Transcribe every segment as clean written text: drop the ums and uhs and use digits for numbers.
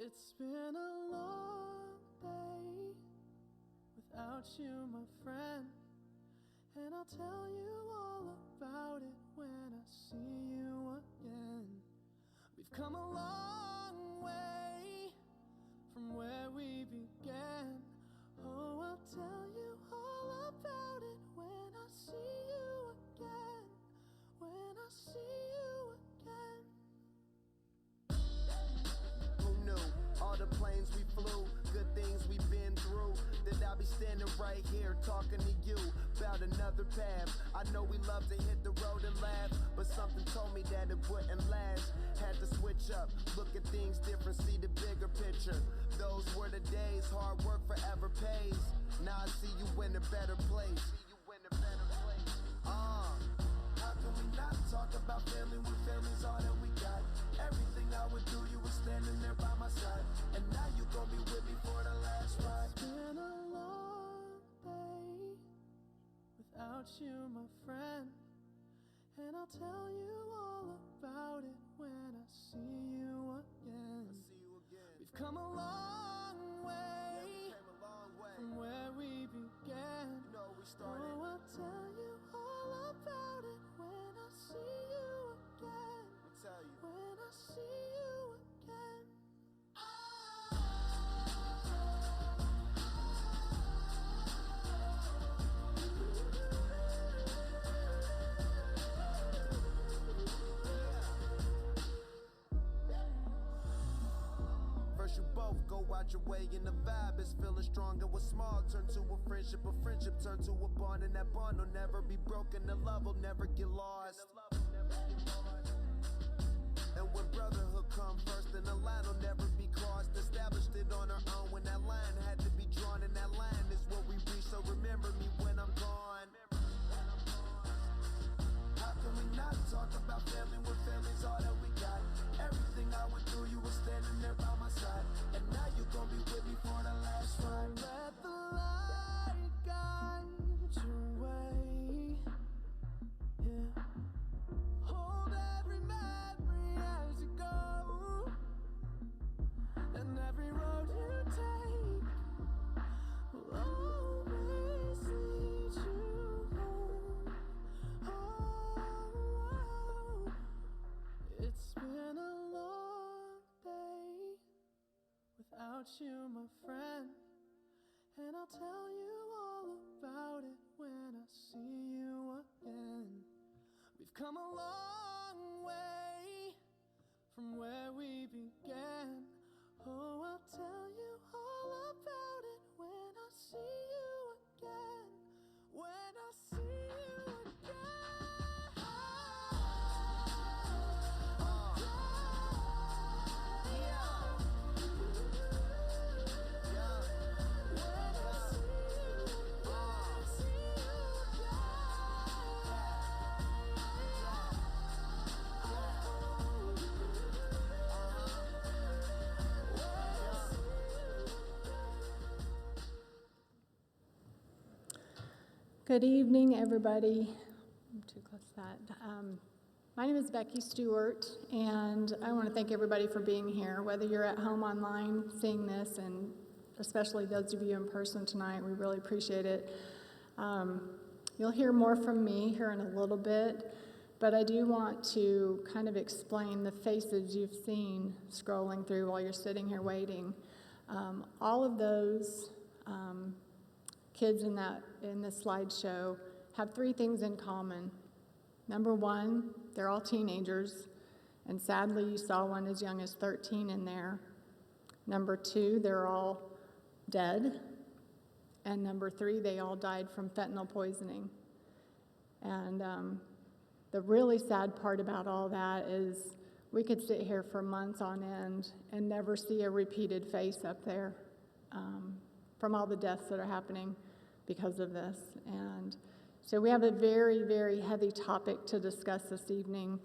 It's been a long day without you, my friend, and I'll tell you all about it when I see you again. We've come a long way from where we began. Oh, I'll tell you all about it when I see you again. When I see you again. Who knew? All the planes we flew, good things we've been through, that I'll be standing right here talking to you about another path. I know we love to hit the road and laugh, but something told me that it wouldn't last. Had to switch up, look at things different, see the bigger picture. Those were the days, hard work forever pays. Now I see you in a better place. How can we not talk about family when family's all that we got? Everything I would do, you were standing there by my side, and now you gon' be with me for the last ride. It's been a long day without you, my friend, and I'll tell you all about it when I see you again. We've come a long way from where we began. Oh, I'll tell you all about it when I see you again. When I see you again. First you both go out your way and the vibe is feeling stronger. What's small turn to a friendship turn to a bond, and that bond will never be broken. The love will never get lost. And when brotherhood come first, then the line will never be crossed. Established it on our own when that line had to be drawn, and that line is what we reach. So remember me when I'm gone. How can we not talk about family when family's all that we got? Everything I went through, you were standing there by my side, and now you gon' be with me for the last ride. Let the light guide your way. Yeah. Hold every memory as you go, and every road you take will always lead you home. Oh, it's been a long day without you, my friend, and I'll tell you all about it when I see you again. We've come a long way from where we began. Oh, I'll tell you all about it when I see you again. When I see you again. Good evening, everybody. I'm too close to that. My name is Becky Stewart, and I want to thank everybody for being here, whether you're at home online seeing this, and especially those of you in person tonight. We really appreciate it. You'll hear more from me here in a little bit, but I do want to kind of explain the faces you've seen scrolling through while you're sitting here waiting. All of those kids in this slideshow have three things in common. Number one, they're all teenagers, and sadly you saw one as young as 13 in there. Number two, they're all dead. And number three, they all died from fentanyl poisoning. And the really sad part about all that is we could sit here for months on end and never see a repeated face up there from all the deaths that are happening because of this. And so we have a very, very heavy topic to discuss this evening,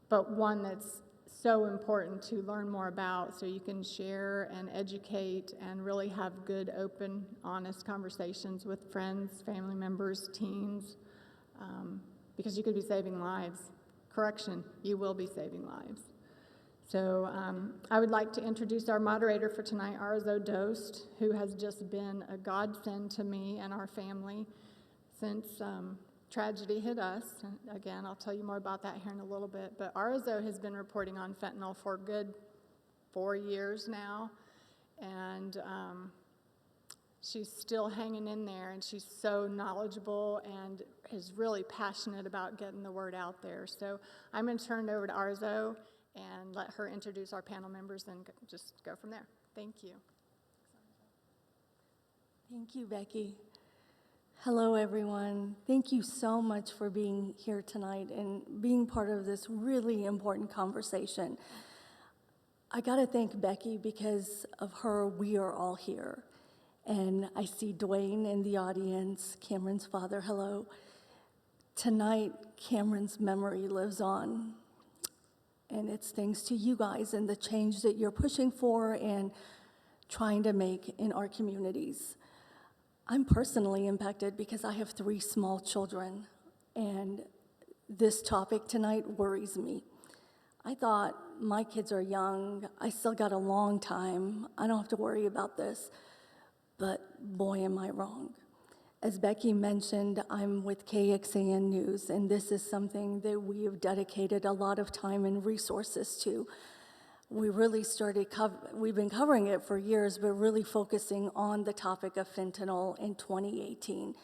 but one that's so important to learn more about so you can share and educate and really have good, open, honest conversations with friends, family members, teens, because you could be saving lives. Correction, you will be saving lives. So I would like to introduce our moderator for tonight, Arzo Dost, who has just been a godsend to me and our family since tragedy hit us. And again, I'll tell you more about that here in a little bit. But Arzo has been reporting on fentanyl for a good 4 years now, and she's still hanging in there, and she's so knowledgeable and is really passionate about getting the word out there. So I'm going to turn it over to Arzo and let her introduce our panel members and just go from there. Thank you. Thank you, Becky. Hello, everyone. Thank you so much for being here tonight and being part of this really important conversation. I got to thank Becky. Because of her, we are all here. And I see Dwayne in the audience, Cameron's father, hello. Tonight, Cameron's memory lives on. And it's thanks to you guys and the change that you're pushing for and trying to make in our communities. I'm personally impacted because I have 3 small children, and this topic tonight worries me. I thought, my kids are young, I still got a long time, I don't have to worry about this, but boy, am I wrong. As Becky mentioned, I'm with KXAN News, and this is something that we have dedicated a lot of time and resources to. We really we've been covering it for years, but really focusing on the topic of fentanyl in 2018,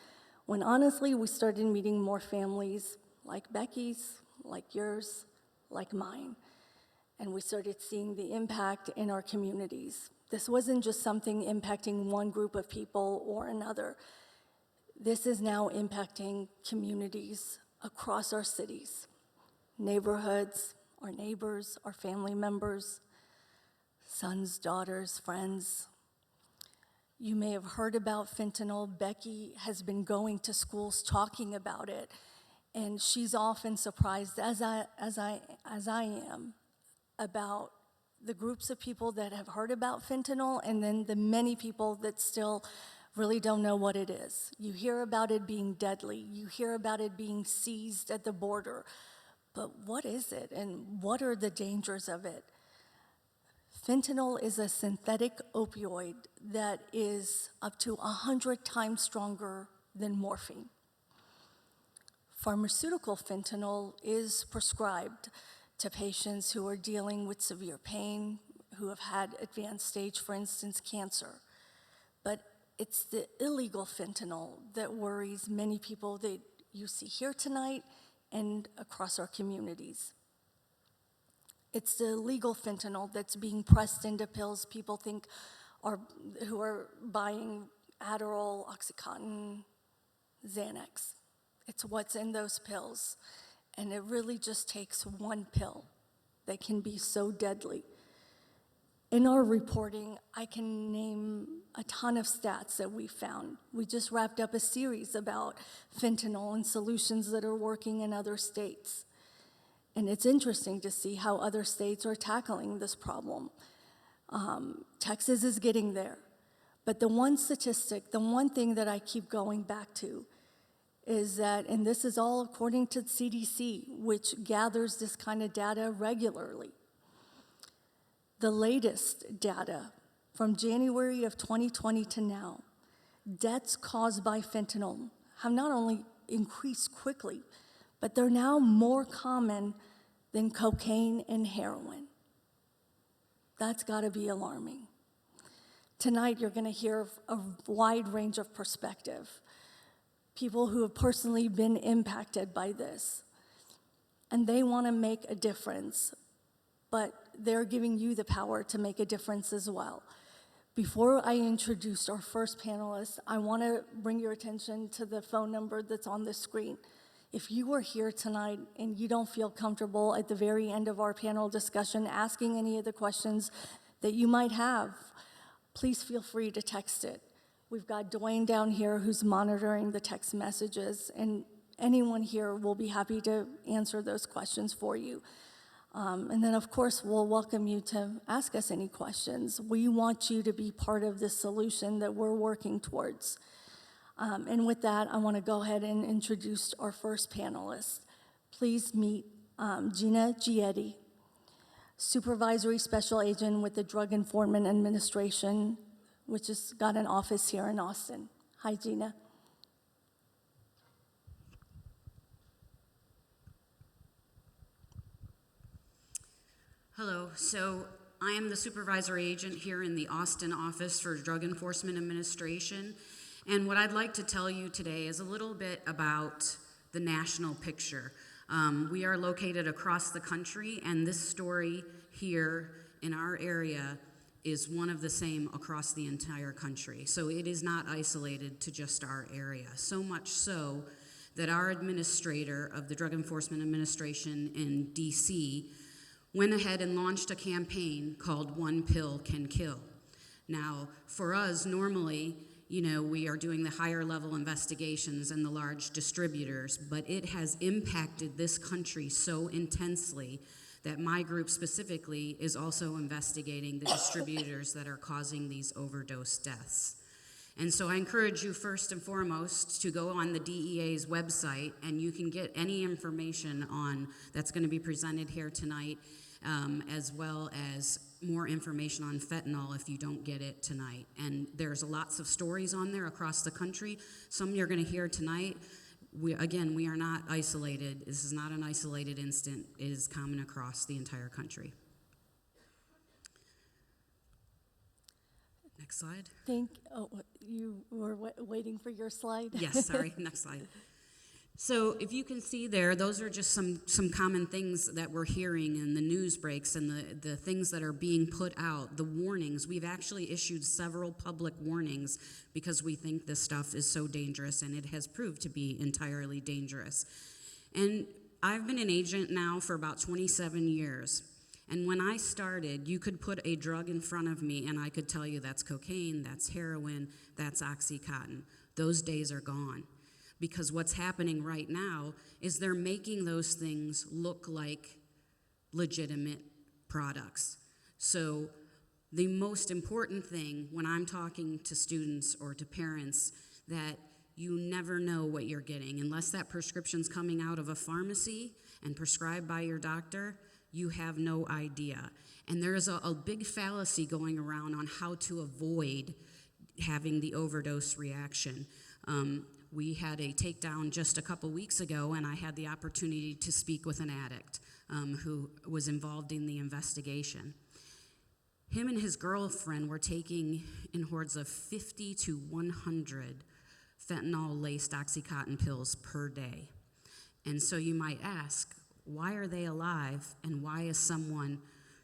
when honestly we started meeting more families like Becky's, like yours, like mine, and we started seeing the impact in our communities. This wasn't just something impacting one group of people or another. This is now impacting communities across our cities, neighborhoods, our neighbors, our family members, sons, daughters, friends. You may have heard about fentanyl. Becky has been going to schools talking about it, and she's often surprised, as I am, about the groups of people that have heard about fentanyl and then the many people that still really don't know what it is. You hear about it being deadly. You hear about it being seized at the border. But what is it, and what are the dangers of it? Fentanyl is a synthetic opioid that is up to 100 times stronger than morphine. Pharmaceutical fentanyl is prescribed to patients who are dealing with severe pain, who have had advanced stage, for instance, cancer. But it's the illegal fentanyl that worries many people that you see here tonight and across our communities. It's the legal fentanyl that's being pressed into pills people think who are buying Adderall, Oxycontin, Xanax. It's what's in those pills. And it really just takes one pill that can be so deadly. In our reporting, I can name a ton of stats that we found. We just wrapped up a series about fentanyl and solutions that are working in other states. And it's interesting to see how other states are tackling this problem. Texas is getting there. But the one statistic, the one thing that I keep going back to is that, and this is all according to the CDC, which gathers this kind of data regularly. The latest data from January of 2020 to now, deaths caused by fentanyl have not only increased quickly, but they're now more common than cocaine and heroin. That's gotta be alarming. Tonight, you're gonna hear a wide range of perspective, people who have personally been impacted by this, and they wanna make a difference, but they're giving you the power to make a difference as well. Before I introduce our first panelist, I wanna bring your attention to the phone number that's on the screen. If you are here tonight and you don't feel comfortable at the very end of our panel discussion asking any of the questions that you might have, please feel free to text it. We've got Dwayne down here who's monitoring the text messages, and anyone here will be happy to answer those questions for you. And then, of course, we'll welcome you to ask us any questions. We want you to be part of this solution that we're working towards. And with that, I want to go ahead and introduce our first panelist. Please meet Gina Gietti. supervisory special agent with the Drug Enforcement Administration, which has got an office here in Austin. Hi, Gina. Hello, so I am the supervisory agent here in the Austin office for Drug Enforcement Administration. And what I'd like to tell you today is a little bit about the national picture. We are located across the country, and this story here in our area is one of the same across the entire country. So it is not isolated to just our area. So much so that our administrator of the Drug Enforcement Administration in DC went ahead and launched a campaign called One Pill Can Kill. Now, for us, normally, we are doing the higher level investigations and the large distributors, but it has impacted this country so intensely that my group specifically is also investigating the distributors that are causing these overdose deaths. And so I encourage you first and foremost to go on the DEA's website, and you can get any information on that's going to be presented here tonight, as well as more information on fentanyl if you don't get it tonight. And there's lots of stories on there across the country. Some you're going to hear tonight. We are not isolated. This is not an isolated incident. It is common across the entire country. Next slide. You were waiting for your slide? Yes, sorry, next slide. So if you can see there, those are just some common things that we're hearing in the news breaks and the things that are being put out, the warnings. We've actually issued several public warnings because we think this stuff is so dangerous, and it has proved to be entirely dangerous. And I've been an agent now for about 27 years. And when I started, you could put a drug in front of me and I could tell you that's cocaine, that's heroin, that's Oxycontin. Those days are gone. Because what's happening right now is they're making those things look like legitimate products. So the most important thing when I'm talking to students or to parents, that you never know what you're getting. Unless that prescription's coming out of a pharmacy and prescribed by your doctor, you have no idea. And there's a big fallacy going around on how to avoid having the overdose reaction. We had a takedown just a couple weeks ago, and I had the opportunity to speak with an addict who was involved in the investigation. Him and his girlfriend were taking in hordes of 50 to 100 fentanyl-laced Oxycontin pills per day. And so you might ask, why are they alive, and why is someone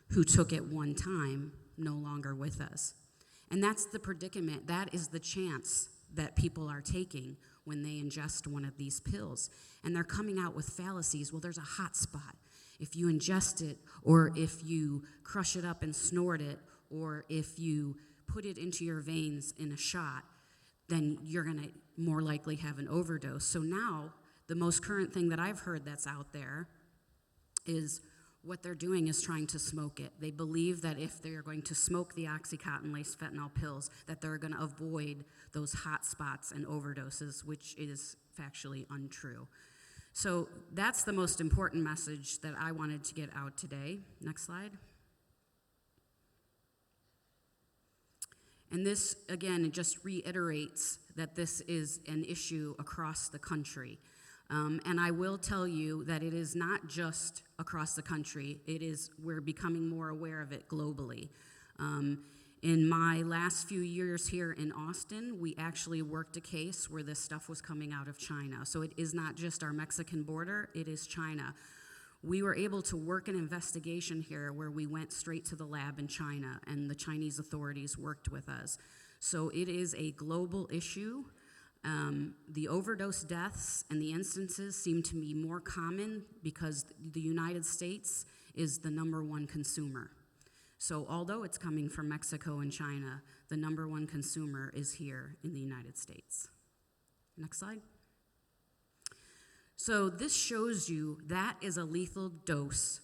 who took it one time no longer with us? And that's the predicament. That is the chance that people are taking when they ingest one of these pills. And they're coming out with fallacies. Well, there's a hot spot. If you ingest it, or if you crush it up and snort it, or if you put it into your veins in a shot, then you're going to more likely have an overdose. So now, the most current thing that I've heard that's out there is what they're doing is trying to smoke it. They believe that if they're going to smoke the Oxycontin-laced fentanyl pills, that they're going to avoid those hot spots and overdoses, which is factually untrue. So that's the most important message that I wanted to get out today. Next slide. And this, again, it just reiterates that this is an issue across the country. And I will tell you that it is not just across the country. We're becoming more aware of it globally. In my last few years here in Austin, we actually worked a case where this stuff was coming out of China. So it is not just our Mexican border, it is China. We were able to work an investigation here where we went straight to the lab in China, and the Chinese authorities worked with us. So it is a global issue. The overdose deaths and the instances seem to be more common because the United States is the #1 consumer. So although it's coming from Mexico and China, the #1 consumer is here in the United States. Next slide. So this shows you that is a lethal dose.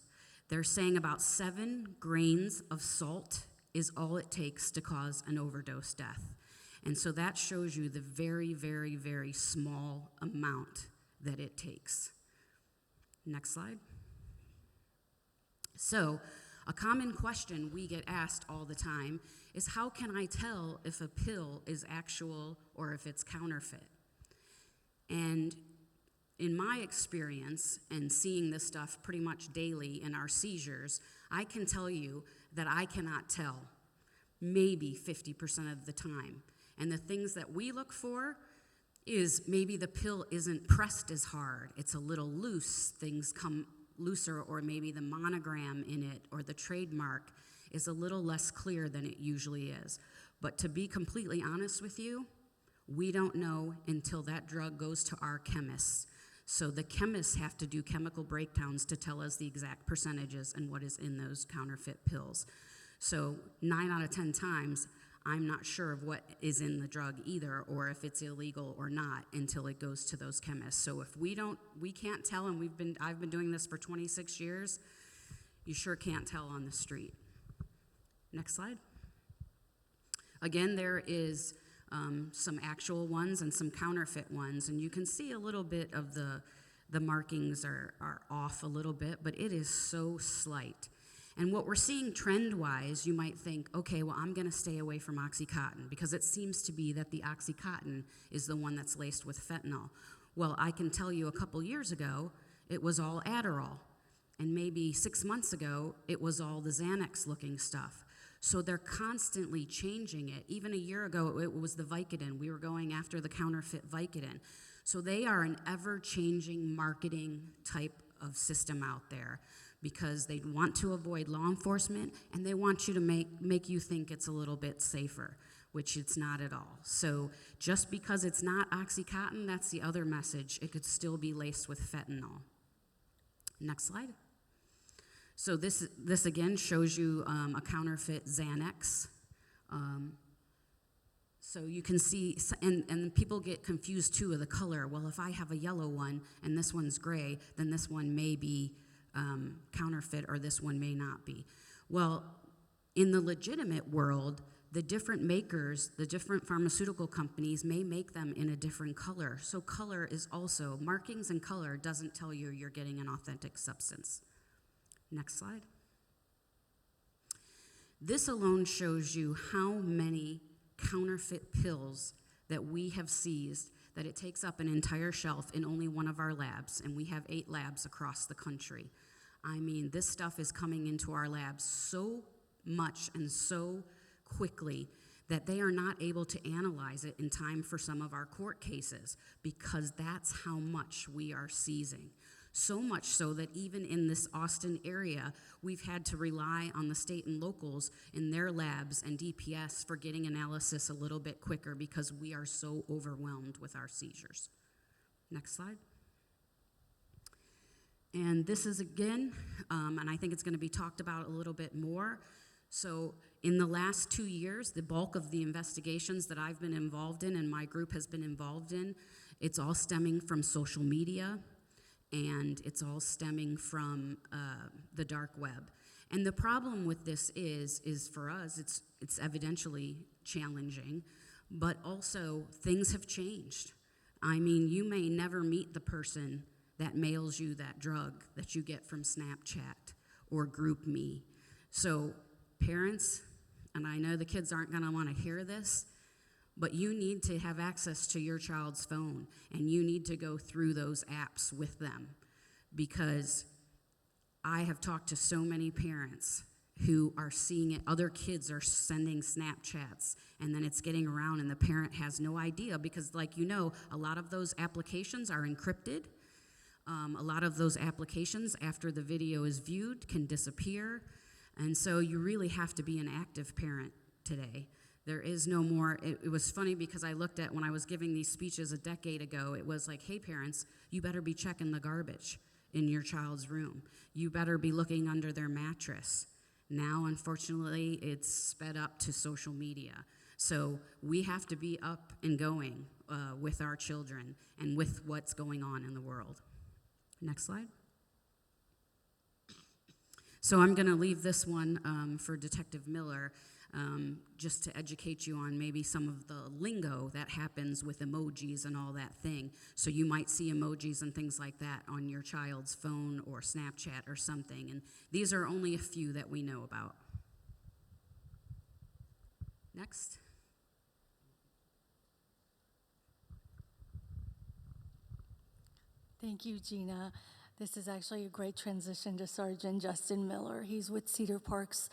They're saying about 7 grains of salt is all it takes to cause an overdose death. And so that shows you the very, very, very small amount that it takes. Next slide. So A common question we get asked all the time is, how can I tell if a pill is actual or if it's counterfeit? And in my experience and seeing this stuff pretty much daily in our seizures, I can tell you that I cannot tell maybe 50% of the time. And the things that we look for is maybe the pill isn't pressed as hard. It's a little loose. Things come looser, or maybe the monogram in it or the trademark is a little less clear than it usually is. But to be completely honest with you, we don't know until that drug goes to our chemists. So the chemists have to do chemical breakdowns to tell us the exact percentages and what is in those counterfeit pills. So 9 out of 10 times, I'm not sure of what is in the drug either, or if it's illegal or not, until it goes to those chemists. So if we can't tell, and I've been doing this for 26 years, you sure can't tell on the street. Next slide. Again, there is some actual ones and some counterfeit ones, and you can see a little bit of the markings are off a little bit, but it is so slight. And what we're seeing trend-wise, you might think, okay, well, I'm going to stay away from OxyContin because it seems to be that the OxyContin is the one that's laced with fentanyl. Well, I can tell you a couple years ago, it was all Adderall. And maybe 6 months ago, it was all the Xanax-looking stuff. So they're constantly changing it. Even a year ago, it was the Vicodin. We were going after the counterfeit Vicodin. So they are an ever-changing marketing type of system out there, because they want to avoid law enforcement, and they want you to make you think it's a little bit safer, which it's not at all. So just because it's not OxyContin, that's the other message. It could still be laced with fentanyl. Next slide. So this again shows you a counterfeit Xanax. So you can see, and people get confused too with the color. Well, if I have a yellow one and this one's gray, then this one may be counterfeit, or this one may not be. Well, in the legitimate world, the different makers, the different pharmaceutical companies may make them in a different color. So color is also, markings and color doesn't tell you you're getting an authentic substance. Next slide. This alone shows you how many counterfeit pills that we have seized, that it takes up an entire shelf in only one of our labs, and we have 8 labs across the country. I mean, this stuff is coming into our labs so much and so quickly that they are not able to analyze it in time for some of our court cases, because that's how much we are seizing. So much so that even in this Austin area, we've had to rely on the state and locals in their labs and DPS for getting analysis a little bit quicker, because we are so overwhelmed with our seizures. Next slide. And this is again, and I think it's going to be talked about a little bit more. So in the last 2 years, the bulk of the investigations that I've been involved in and my group has been involved in, it's all stemming from social media, and it's all stemming from the dark web. And the problem with this is for us, it's evidentially challenging, but also things have changed. I mean, you may never meet the person that mails you that drug that you get from Snapchat or GroupMe. So parents, and I know the kids aren't gonna wanna hear this, but you need to have access to your child's phone, and you need to go through those apps with them, because I have talked to so many parents who are seeing it. Other kids are sending Snapchats, and then it's getting around, and the parent has no idea, because like you know, a lot of those applications are encrypted. A lot of those applications, after the video is viewed, can disappear, and so you really have to be an active parent today. There is no more. It was funny because I looked at when I was giving these speeches a decade ago, it was like, hey parents, you better be checking the garbage in your child's room. You better be looking under their mattress. Now, unfortunately, it's sped up to social media. So we have to be up and going with our children and with what's going on in the world. Next slide. So I'm going to leave this one for Detective Miller. just to educate you on maybe some of the lingo that happens with emojis and all that thing. So you might see emojis and things like that on your child's phone or Snapchat or something, and these are only a few that we know about. Next. Thank you, Gina. This is actually a great transition to Sergeant Justin Miller. He's with Cedar Park's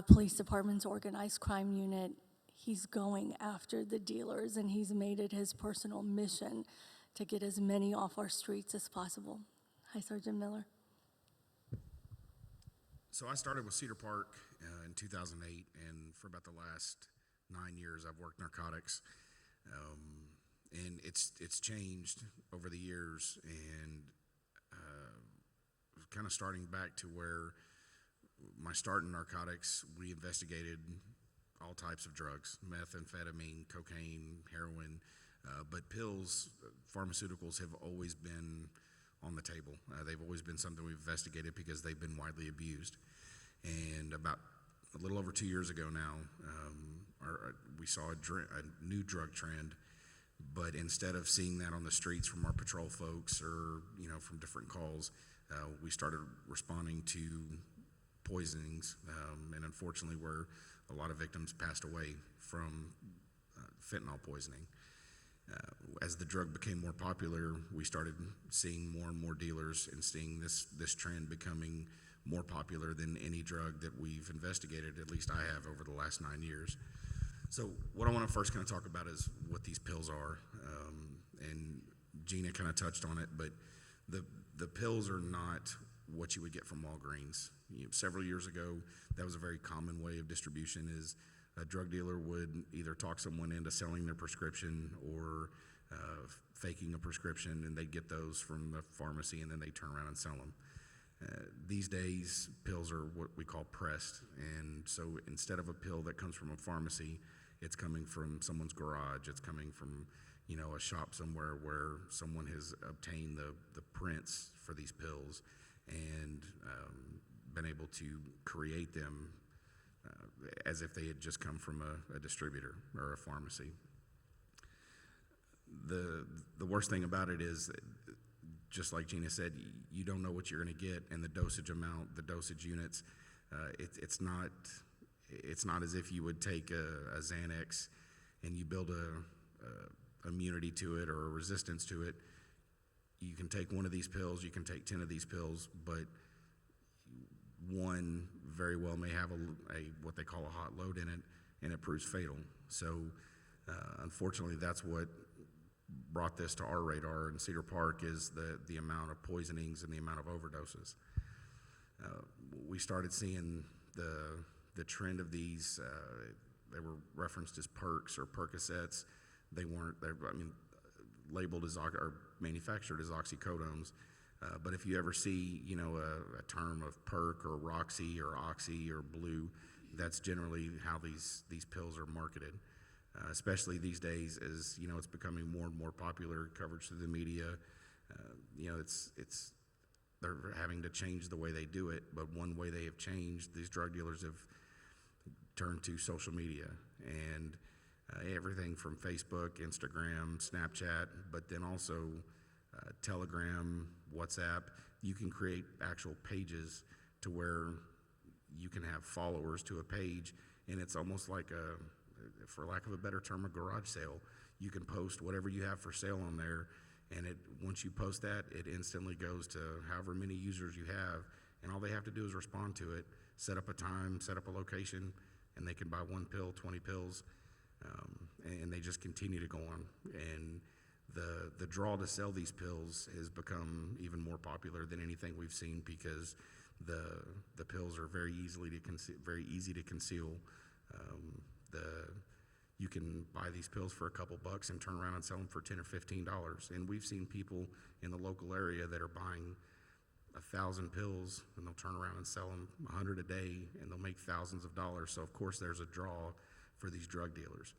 Police Department's Organized Crime Unit. He's going after the dealers, and he's made it his personal mission to get as many off our streets as possible. Hi, Sergeant Miller. So I started with Cedar Park in 2008, and for about the last 9 years, I've worked narcotics. And it's changed over the years, and kind of starting back to where my start in narcotics, we investigated all types of drugs, methamphetamine, cocaine, heroin, but pills, pharmaceuticals have always been on the table. They've always been something we've investigated because they've been widely abused. And about a little over 2 years ago now, we saw a new drug trend. But instead of seeing that on the streets from our patrol folks or, from different calls, we started responding to poisonings, and unfortunately where a lot of victims passed away from fentanyl poisoning. As the drug became more popular, we started seeing more and more dealers and seeing this trend becoming more popular than any drug that we've investigated, at least I have, over the last 9 years. So what I want to first kind of talk about is what these pills are, and Gina kind of touched on it, but the pills are not what you would get from Walgreens. Several years ago, that was a very common way of distribution. Is a drug dealer would either talk someone into selling their prescription or faking a prescription, and they'd get those from the pharmacy, and then they turn around and sell them. These days, pills are what we call pressed, and so instead of a pill that comes from a pharmacy, it's coming from someone's garage. It's coming from, a shop somewhere where someone has obtained the prints for these pills and been able to create them as if they had just come from a distributor or a pharmacy. The worst thing about it is, just like Gina said, you don't know what you're going to get, and the dosage amount, the dosage units, it's not as if you would take a Xanax and you build a immunity to it or a resistance to it. You can take one of these pills, you can take 10 of these pills, but one very well may have a what they call a hot load in it, and it proves fatal. So unfortunately, that's what brought this to our radar in Cedar Park, is the amount of poisonings and the amount of overdoses. We started seeing the trend of these. They were referenced as perks or Percocets. They weren't. Labeled as or manufactured as oxycodones. But if you ever see, a term of perk or Roxy or Oxy or Blue, that's generally how these pills are marketed. Especially these days, as it's becoming more and more popular, coverage through the media. They're having to change the way they do it. But one way they have changed, these drug dealers have turned to social media and everything from Facebook, Instagram, Snapchat, but then also Telegram, WhatsApp. You can create actual pages to where you can have followers to a page, and it's almost like for lack of a better term, a garage sale. You can post whatever you have for sale on there, and once you post that, it instantly goes to however many users you have, and all they have to do is respond to it, set up a time, set up a location, and they can buy 1 pill, 20 pills, and they just continue to go on. And the draw to sell these pills has become even more popular than anything we've seen, because the pills are very easy to conceal. You can buy these pills for a couple bucks and turn around and sell them for $10 or $15. And we've seen people in the local area that are buying 1,000 pills, and they'll turn around and sell them 100 a day, and they'll make thousands of dollars. So of course there's a draw for these drug dealers.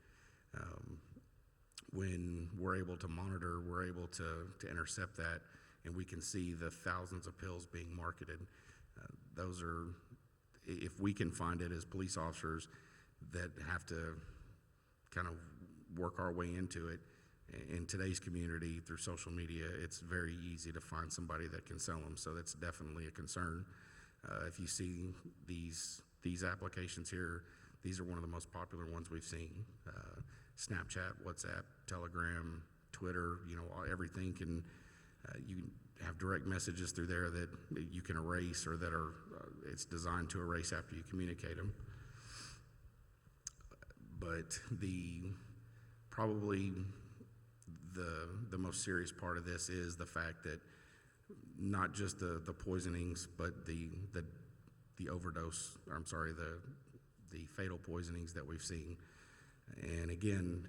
When we're able to monitor, we're able to intercept that, and we can see the thousands of pills being marketed. Those are, if we can find it as police officers, that have to kind of work our way into it. In today's community, through social media, it's very easy to find somebody that can sell them, so that's definitely a concern. If you see these applications here, these are one of the most popular ones we've seen. Snapchat, WhatsApp, Telegram, Twitter, everything can, you have direct messages through there that you can erase or that are, it's designed to erase after you communicate them. But probably the most serious part of this is the fact that not just the poisonings, but the overdose, the fatal poisonings that we've seen. And again,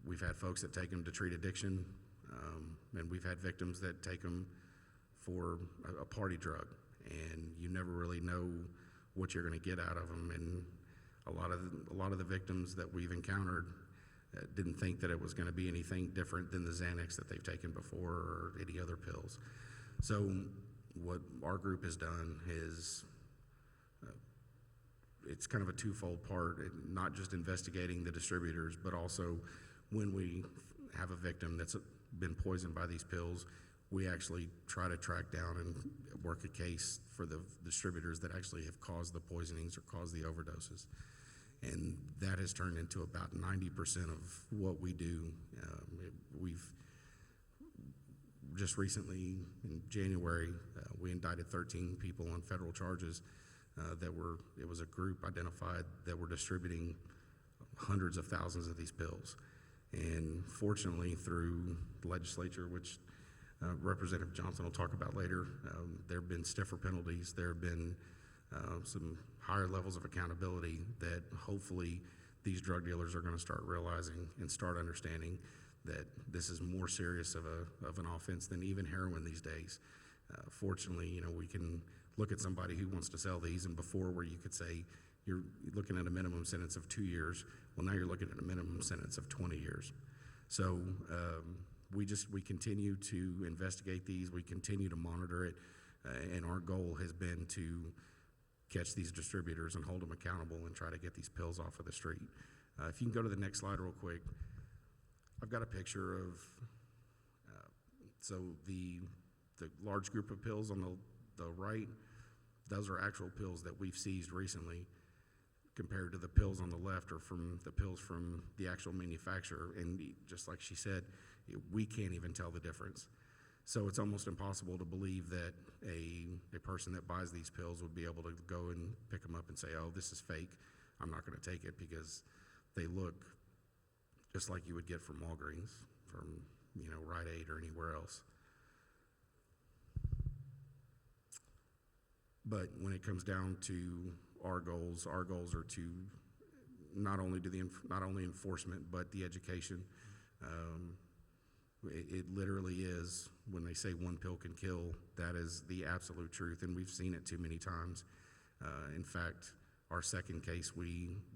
we've had folks that take them to treat addiction, and we've had victims that take them for a party drug, and you never really know what you're going to get out of them. And a lot of the victims that we've encountered didn't think that it was going to be anything different than the Xanax that they've taken before or any other pills. So what our group has done is it's kind of a twofold part, not just investigating the distributors, but also when we have a victim that's been poisoned by these pills, we actually try to track down and work a case for the distributors that actually have caused the poisonings or caused the overdoses. And that has turned into about 90% of what we do. We've just recently, in January, we indicted 13 people on federal charges it was a group identified that were distributing hundreds of thousands of these pills. And fortunately, through the legislature, which Representative Johnson will talk about later, there have been stiffer penalties. There have been some higher levels of accountability that hopefully these drug dealers are going to start realizing and start understanding that this is more serious of an offense than even heroin these days. Fortunately, we can look at somebody who wants to sell these, and before where you could say you're looking at a minimum sentence of 2 years, well, now you're looking at a minimum sentence of 20 years. So we continue to investigate these, we continue to monitor it, and our goal has been to catch these distributors and hold them accountable and try to get these pills off of the street. If you can go to the next slide real quick. I've got a picture of, so the large group of pills on the right, those are actual pills that we've seized recently, compared to the pills on the left are from the pills from the actual manufacturer. And just like she said, we can't even tell the difference. So it's almost impossible to believe that a person that buys these pills would be able to go and pick them up and say, oh, this is fake, I'm not going to take it, because they look just like you would get from Walgreens, from Rite Aid or anywhere else. But when it comes down to our goals are to not only enforcement, but the education. It literally is, when they say one pill can kill, that is the absolute truth, and we've seen it too many times. In fact, our second case,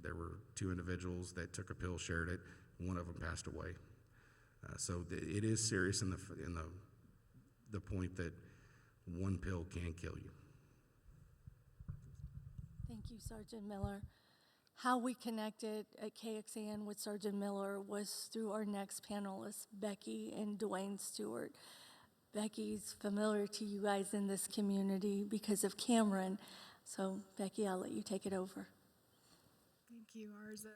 there were 2 individuals that took a pill, shared it, one of them passed away. So it is serious in the point that one pill can kill you. Thank you, Sergeant Miller. How we connected at KXAN with Sergeant Miller was through our next panelists, Becky and Dwayne Stewart. Becky's familiar to you guys in this community because of Cameron. So, Becky, I'll let you take it over. Thank you, Arzo.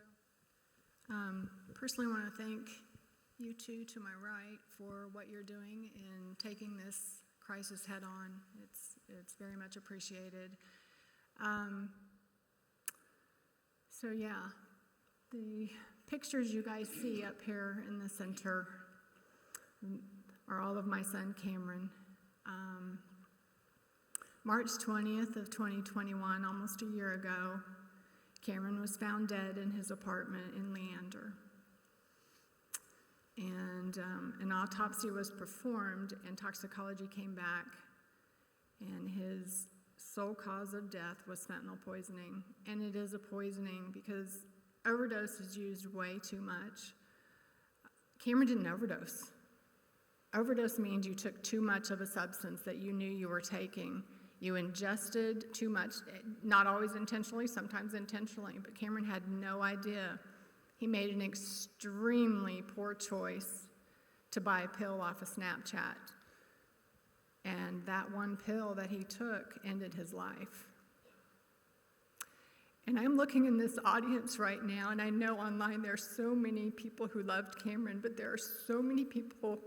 Personally, I want to thank you two to my right for what you're doing in taking this crisis head on. It's very much appreciated. So yeah, the pictures you guys see up here in the center are all of my son Cameron. March 20th of 2021, almost a year ago, Cameron was found dead in his apartment in Leander. And an autopsy was performed and toxicology came back, and his sole cause of death was fentanyl poisoning. And it is a poisoning because overdose is used way too much. Cameron didn't overdose. Overdose means you took too much of a substance that you knew you were taking. You ingested too much, not always intentionally, sometimes intentionally, but Cameron had no idea. He made an extremely poor choice to buy a pill off of Snapchat. And that one pill that he took ended his life. And I'm looking in this audience right now, and I know online there are so many people who loved Cameron, but there are so many people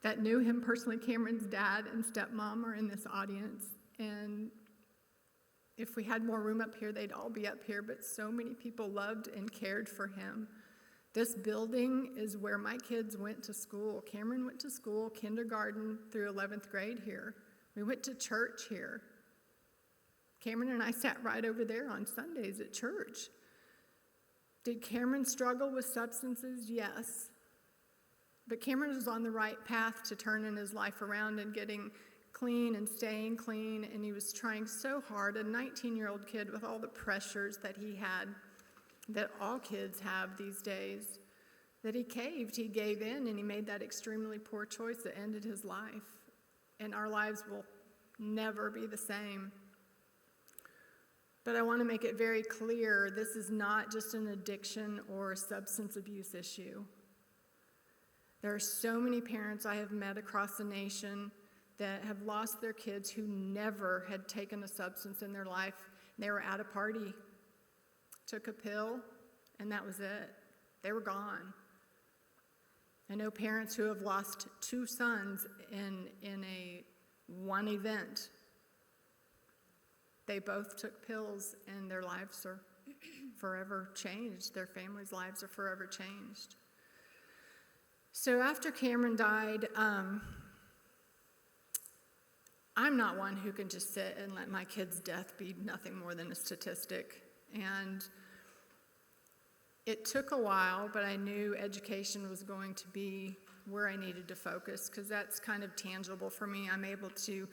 that knew him personally. Cameron's dad and stepmom are in this audience, and if we had more room up here, they'd all be up here, but so many people loved and cared for him. This building is where my kids went to school. Cameron went to school, kindergarten through 11th grade here. We went to church here. Cameron and I sat right over there on Sundays at church. Did Cameron struggle with substances? Yes. But Cameron was on the right path to turning his life around and getting clean and staying clean, and he was trying so hard, a 19-year-old kid with all the pressures that he had, that all kids have these days, that he caved, he gave in, and he made that extremely poor choice that ended his life. And our lives will never be the same. But I want to make it very clear, this is not just an addiction or a substance abuse issue. There are so many parents I have met across the nation that have lost their kids who never had taken a substance in their life. They were at a party, took a pill, and that was it. They were gone. I know parents who have lost 2 sons in one event. They both took pills, and their lives are forever changed. Their families' lives are forever changed. So after Cameron died, I'm not one who can just sit and let my kid's death be nothing more than a statistic. And it took a while, but I knew education was going to be where I needed to focus, because that's kind of tangible for me. I'm able to,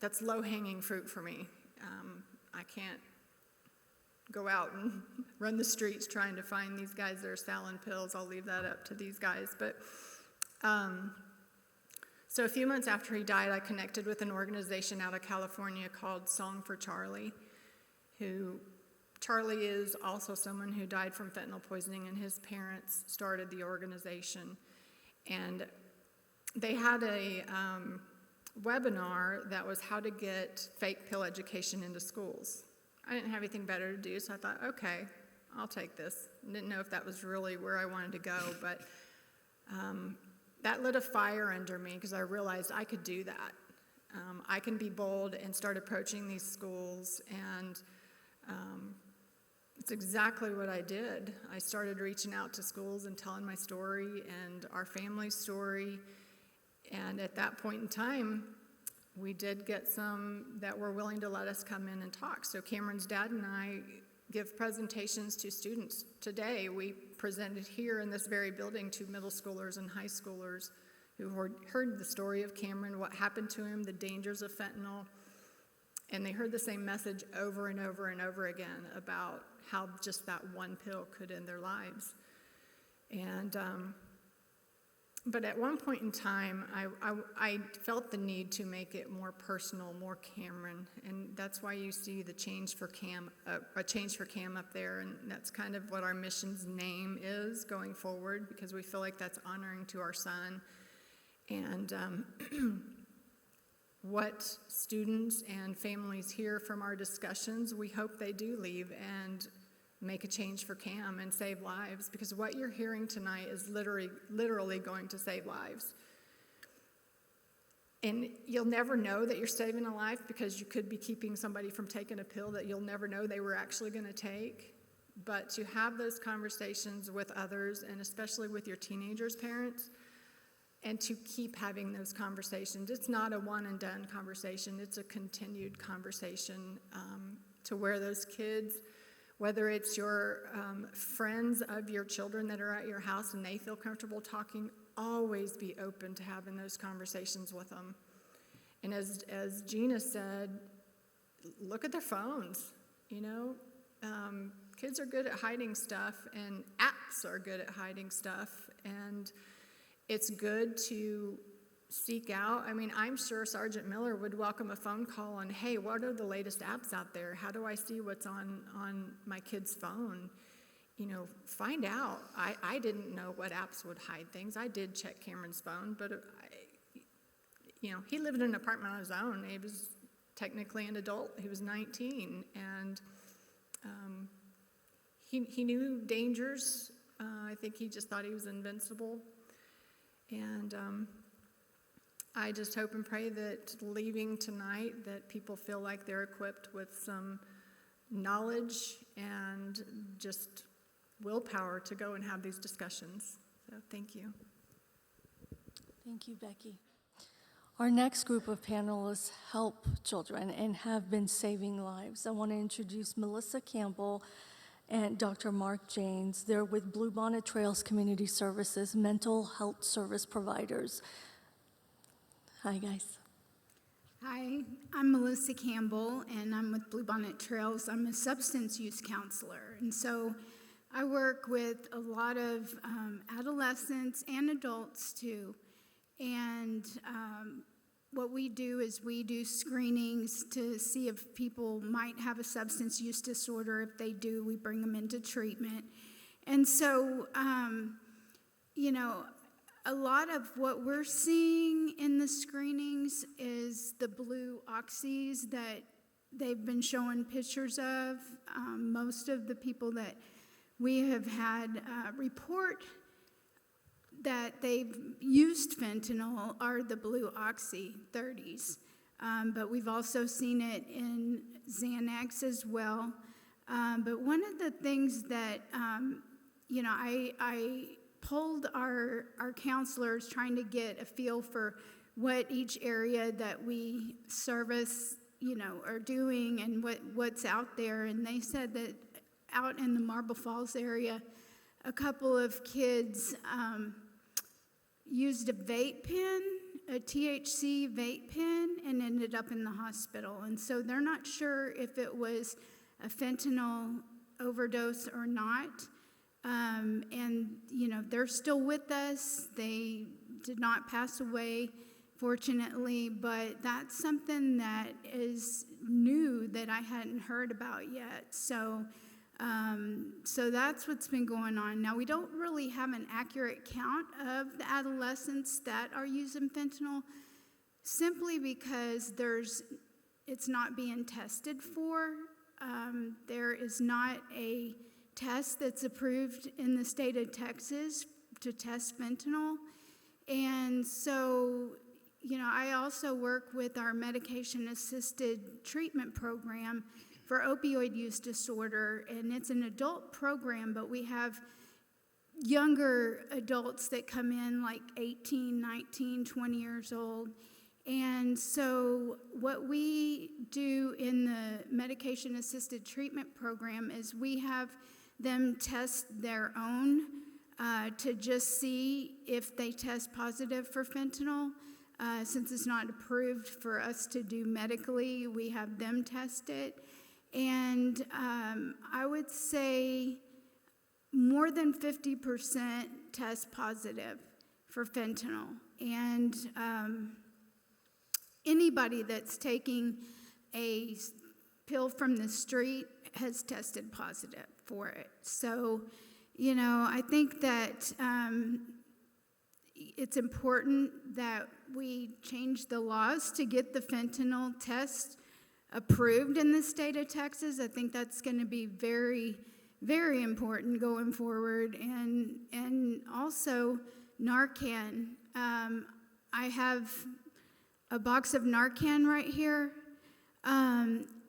that's low-hanging fruit for me. I can't go out and run the streets trying to find these guys that are selling pills. I'll leave that up to these guys. But so a few months after he died, I connected with an organization out of California called Song for Charlie, Charlie is also someone who died from fentanyl poisoning, and his parents started the organization. And they had a webinar that was how to get fake pill education into schools. I didn't have anything better to do, so I thought, okay, I'll take this. Didn't know if that was really where I wanted to go, but that lit a fire under me, because I realized I could do that. I can be bold and start approaching these schools, and it's exactly what I did. I started reaching out to schools and telling my story and our family's story, and at that point in time, we did get some that were willing to let us come in and talk. So Cameron's dad and I give presentations to students. Today, we presented here in this very building to middle schoolers and high schoolers who heard the story of Cameron, what happened to him, the dangers of fentanyl, and they heard the same message over and over and over again about how just that one pill could end their lives. And but at one point in time, I felt the need to make it more personal, more Cameron, and that's why you see the Change for Cam, a Change for Cam up there, and that's kind of what our mission's name is going forward, because we feel like that's honoring to our son. And what students and families hear from our discussions, we hope they do leave and make a change for Cam and save lives, because what you're hearing tonight is literally going to save lives. And you'll never know that you're saving a life, because you could be keeping somebody from taking a pill that you'll never know they were actually going to take. But to have those conversations with others, and especially with your teenagers' parents, and to keep having those conversations. It's not a one-and-done conversation. It's a continued conversation to where those kids, whether it's your friends of your children that are at your house and they feel comfortable talking, always be open to having those conversations with them. And as Gina said, look at their phones. Kids are good at hiding stuff, and apps are good at hiding stuff. And it's good to seek out. I mean, I'm sure Sergeant Miller would welcome a phone call on, hey, what are the latest apps out there? How do I see what's on my kid's phone? You know, find out. I didn't know what apps would hide things. I did check Cameron's phone, but he lived in an apartment on his own. He was technically an adult. He was 19, and he knew dangers. I think he just thought he was invincible. And I just hope and pray that leaving tonight, that people feel like they're equipped with some knowledge and just willpower to go and have these discussions. So thank you. Thank you, Becky. Our next group of panelists help children and have been saving lives. I want to introduce Melissa Campbell and Dr. Mark Janes. They're with Bluebonnet Trails Community Services, mental health service providers. Hi, guys. Hi, I'm Melissa Campbell, and I'm with Bluebonnet Trails. I'm a substance use counselor, and so I work with a lot of adolescents and adults, too. And what we do is we do screenings to see if people might have a substance use disorder. If they do, we bring them into treatment. And so, a lot of what we're seeing in the screenings is the blue oxys that they've been showing pictures of. Most of the people that we have had report that they've used fentanyl are the blue oxy 30s. But we've also seen it in Xanax as well. But one of the things that, I polled our counselors trying to get a feel for what each area that we service, are doing and what's out there. And they said that out in the Marble Falls area, a couple of kids used a vape pen, a THC vape pen, and ended up in the hospital. And so they're not sure if it was a fentanyl overdose or not. They're still with us. They did not pass away, fortunately, but that's something that is new that I hadn't heard about yet. So that's what's been going on. Now, we don't really have an accurate count of the adolescents that are using fentanyl, simply because it's not being tested for. There is not a test that's approved in the state of Texas to test fentanyl. And so, I also work with our medication-assisted treatment program for opioid use disorder, and it's an adult program, but we have younger adults that come in like 18, 19, 20 years old. And so what we do in the medication-assisted treatment program is we have them test their own to just see if they test positive for fentanyl. Since it's not approved for us to do medically, we have them test it. And I would say more than 50% test positive for fentanyl. And anybody that's taking a pill from the street has tested positive for it. So, I think that it's important that we change the laws to get the fentanyl test approved in the state of Texas. I think that's going to be very, very important going forward. And also Narcan. I have a box of Narcan right here.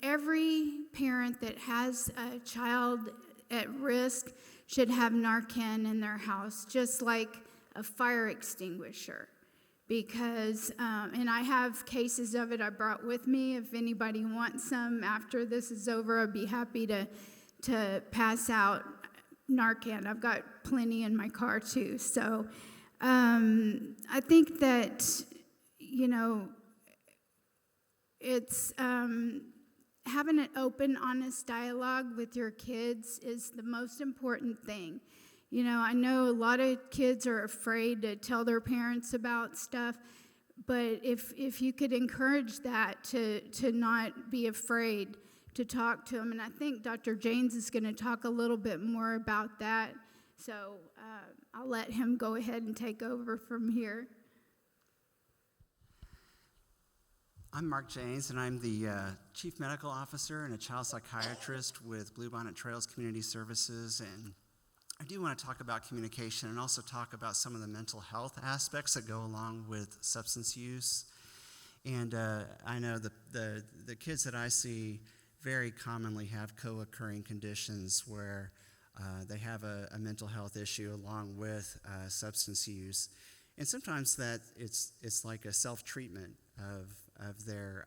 Every parent that has a child at risk should have Narcan in their house, just like a fire extinguisher. Because, and I have cases of it I brought with me. If anybody wants some after this is over, I'd be happy to pass out Narcan. I've got plenty in my car too. So I think that, it's having an open, honest dialogue with your kids is the most important thing. I know a lot of kids are afraid to tell their parents about stuff, But if you could encourage that to not be afraid to talk to them, and I think Dr. James is going to talk a little bit more about that. So I'll let him go ahead and take over from here. I'm Mark James, and I'm the Chief Medical Officer and a child psychiatrist with Bluebonnet Trails Community Services. And I do want to talk about communication and also talk about some of the mental health aspects that go along with substance use. And I know the kids that I see very commonly have co-occurring conditions where they have a mental health issue along with substance use. And sometimes that it's like a self-treatment of their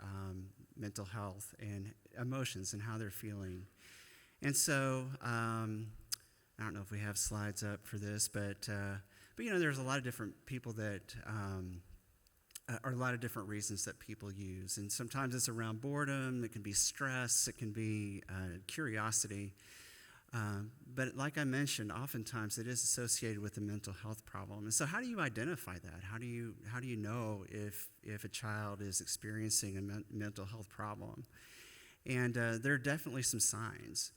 mental health and emotions and how they're feeling. And so I don't know if we have slides up for this, but you know, there's a lot of different people that are a lot of different reasons that people use. And sometimes it's around boredom, it can be stress, it can be curiosity. But like I mentioned, oftentimes it is associated with a mental health problem. And so how do you identify that? How do you know if a child is experiencing a mental health problem? And there are definitely some signs.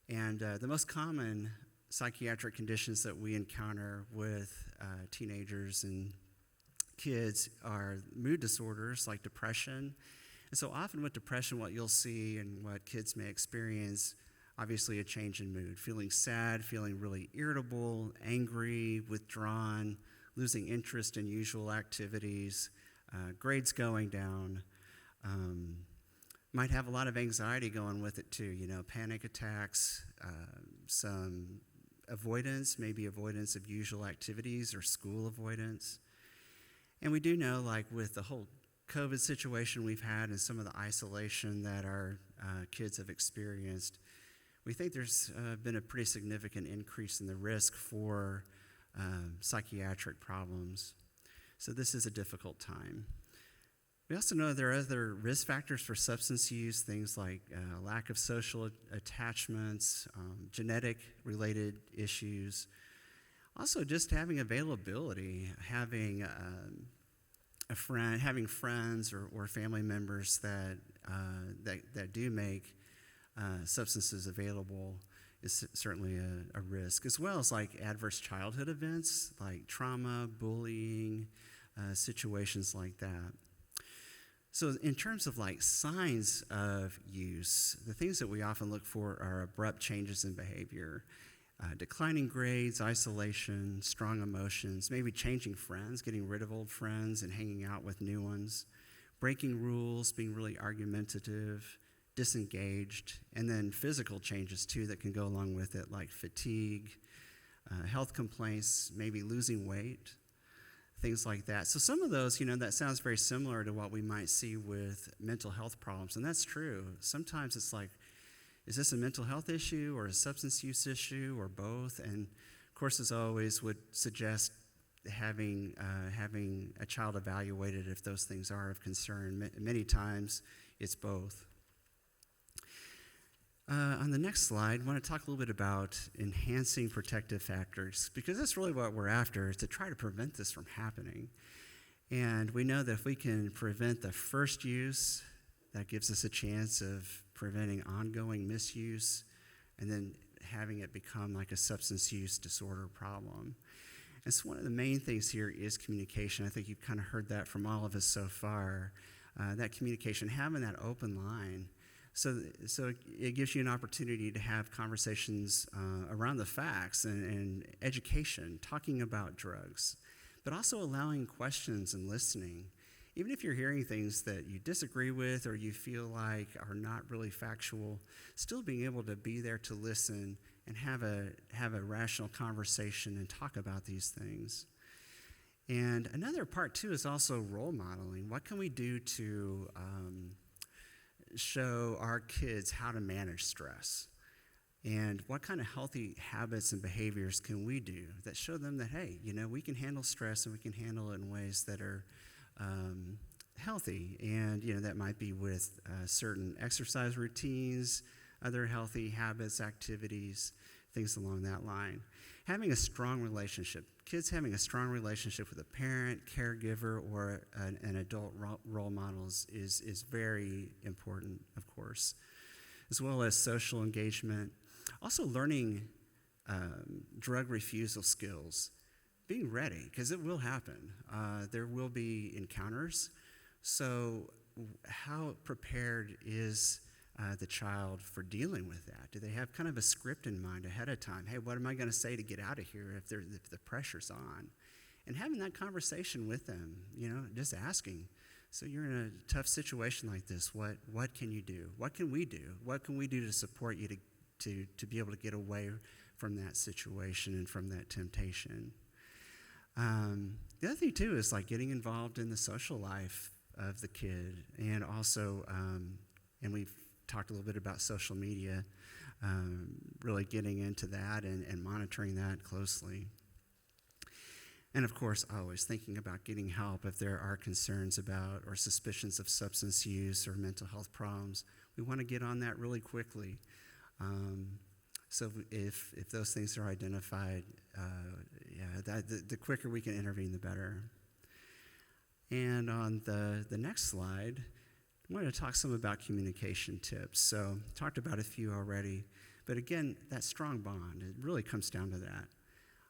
And the most common psychiatric conditions that we encounter with teenagers and kids are mood disorders like depression. And so often with depression, what you'll see and what kids may experience, obviously a change in mood, feeling sad, feeling really irritable, angry, withdrawn, losing interest in usual activities, grades going down, might have a lot of anxiety going with it too, you know, panic attacks, some avoidance, maybe avoidance of usual activities or school avoidance. And we do know, like with the whole COVID situation we've had and some of the isolation that our kids have experienced, we think there's been a pretty significant increase in the risk for psychiatric problems. So this is a difficult time. We also know there are other risk factors for substance use, things like lack of social attachments, genetic-related issues. Also, just having availability, having a friend, having friends or family members that do make substances available is certainly a risk, as well as like adverse childhood events like trauma, bullying, situations like that. So in terms of like signs of use, the things that we often look for are abrupt changes in behavior, declining grades, isolation, strong emotions, maybe changing friends, getting rid of old friends and hanging out with new ones, breaking rules, being really argumentative, disengaged, and then physical changes too that can go along with it, like fatigue, health complaints, maybe losing weight, things like that. So some of those, you know, that sounds very similar to what we might see with mental health problems, and that's true. Sometimes it's like, is this a mental health issue or a substance use issue or both? And of course, as always, would suggest having a child evaluated if those things are of concern. Many times, it's both. On the next slide, I want to talk a little bit about enhancing protective factors, because that's really what we're after, is to try to prevent this from happening. And we know that if we can prevent the first use, that gives us a chance of preventing ongoing misuse and then having it become like a substance use disorder problem. And so one of the main things here is communication. I think you've kind of heard that from all of us so far, that communication, having that open line. So it gives you an opportunity to have conversations around the facts and education, talking about drugs, but also allowing questions and listening. Even if you're hearing things that you disagree with or you feel like are not really factual, still being able to be there to listen and have a rational conversation and talk about these things. And another part too is also role modeling. What can we do to show our kids how to manage stress? And what kind of healthy habits and behaviors can we do that show them that, hey, you know, we can handle stress and we can handle it in ways that are healthy, and you know that might be with certain exercise routines, other healthy habits, activities, things along that line. having a strong relationship, kids having a strong relationship with a parent, caregiver, or an adult role model is very important, of course, as well as social engagement. Also learning drug refusal skills, being ready, because it will happen. There will be encounters. So how prepared is the child for dealing with that? Do they have kind of a script in mind ahead of time? Hey, what am I going to say to get out of here if the pressure's on? And having that conversation with them, just asking. So you're in a tough situation like this. What can you do? What can we do? What can we do to support you to be able to get away from that situation and from that temptation? The other thing too is like getting involved in the social life of the kid, and also, and we've talked a little bit about social media, really getting into that and monitoring that closely. And of course, always thinking about getting help if there are concerns about or suspicions of substance use or mental health problems. We want to get on that really quickly. So if those things are identified, the quicker we can intervene, the better. And on the next slide, I wanted to talk some about communication tips. So talked about a few already, but again, that strong bond, it really comes down to that.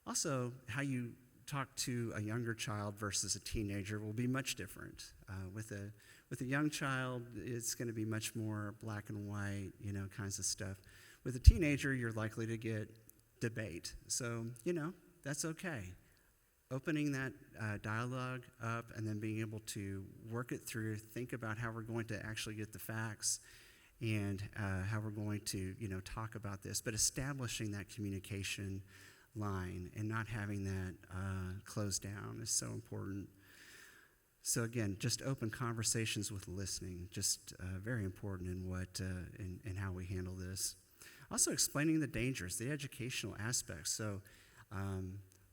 Also, how you talk to a younger child versus a teenager will be much different. With a young child, it's going to be much more black and white, kinds of stuff. With a teenager, you're likely to get debate. So, that's okay. Opening that dialogue up and then being able to work it through, think about how we're going to actually get the facts and how we're going to, talk about this, but establishing that communication line and not having that closed down is so important. So again, just open conversations with listening, just very important in what in how we handle this. Also explaining the dangers, the educational aspects. So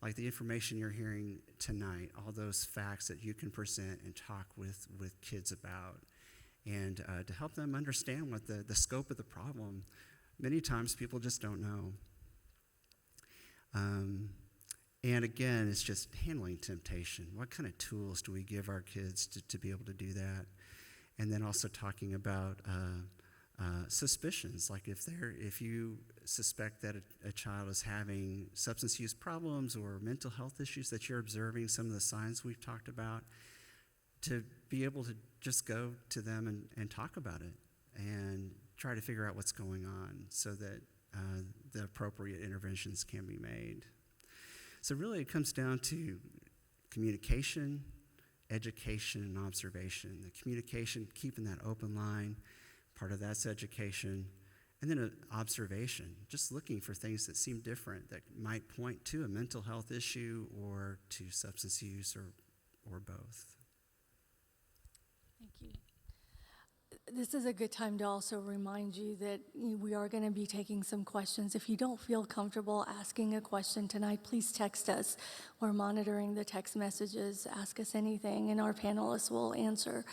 like the information you're hearing tonight, all those facts that you can present and talk with kids about, and to help them understand what the scope of the problem. Many times people just don't know. And again, it's just handling temptation. What kind of tools do we give our kids to be able to do that? And then also talking about suspicions, like if you suspect that a child is having substance use problems or mental health issues that you're observing, some of the signs we've talked about, to be able to just go to them and talk about it and try to figure out what's going on so that the appropriate interventions can be made. So really it comes down to communication, education, and observation. The communication, keeping that open line, part of that's education, and then an observation, just looking for things that seem different that might point to a mental health issue or to substance use or both. Thank you. This is a good time to also remind you that we are going to be taking some questions. If you don't feel comfortable asking a question tonight, please text us. We're monitoring the text messages. Ask us anything, and our panelists will answer.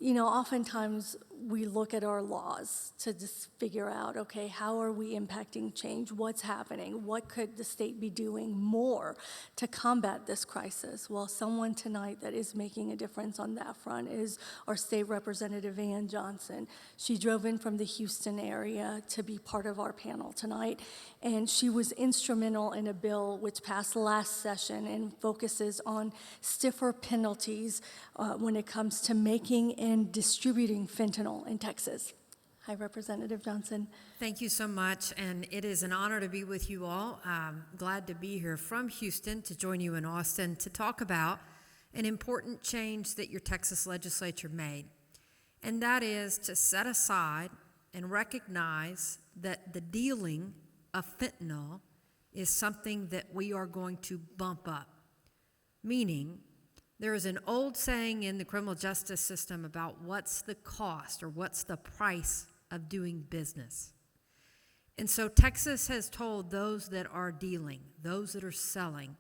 Oftentimes we look at our laws to just figure out, okay, how are we impacting change? What's happening? What could the state be doing more to combat this crisis? Well, someone tonight that is making a difference on that front is our State Representative Ann Johnson. She drove in from the Houston area to be part of our panel tonight, and she was instrumental in a bill which passed last session and focuses on stiffer penalties when it comes to making and distributing fentanyl in Texas. Hi, Representative Johnson. Thank you so much, and it is an honor to be with you all. Glad to be here from Houston to join you in Austin to talk about an important change that your Texas legislature made, and that is to set aside and recognize that the dealing of fentanyl is something that we are going to bump up, meaning there is an old saying in the criminal justice system about what's the cost or what's the price of doing business. And so Texas has told those that are dealing, those that are selling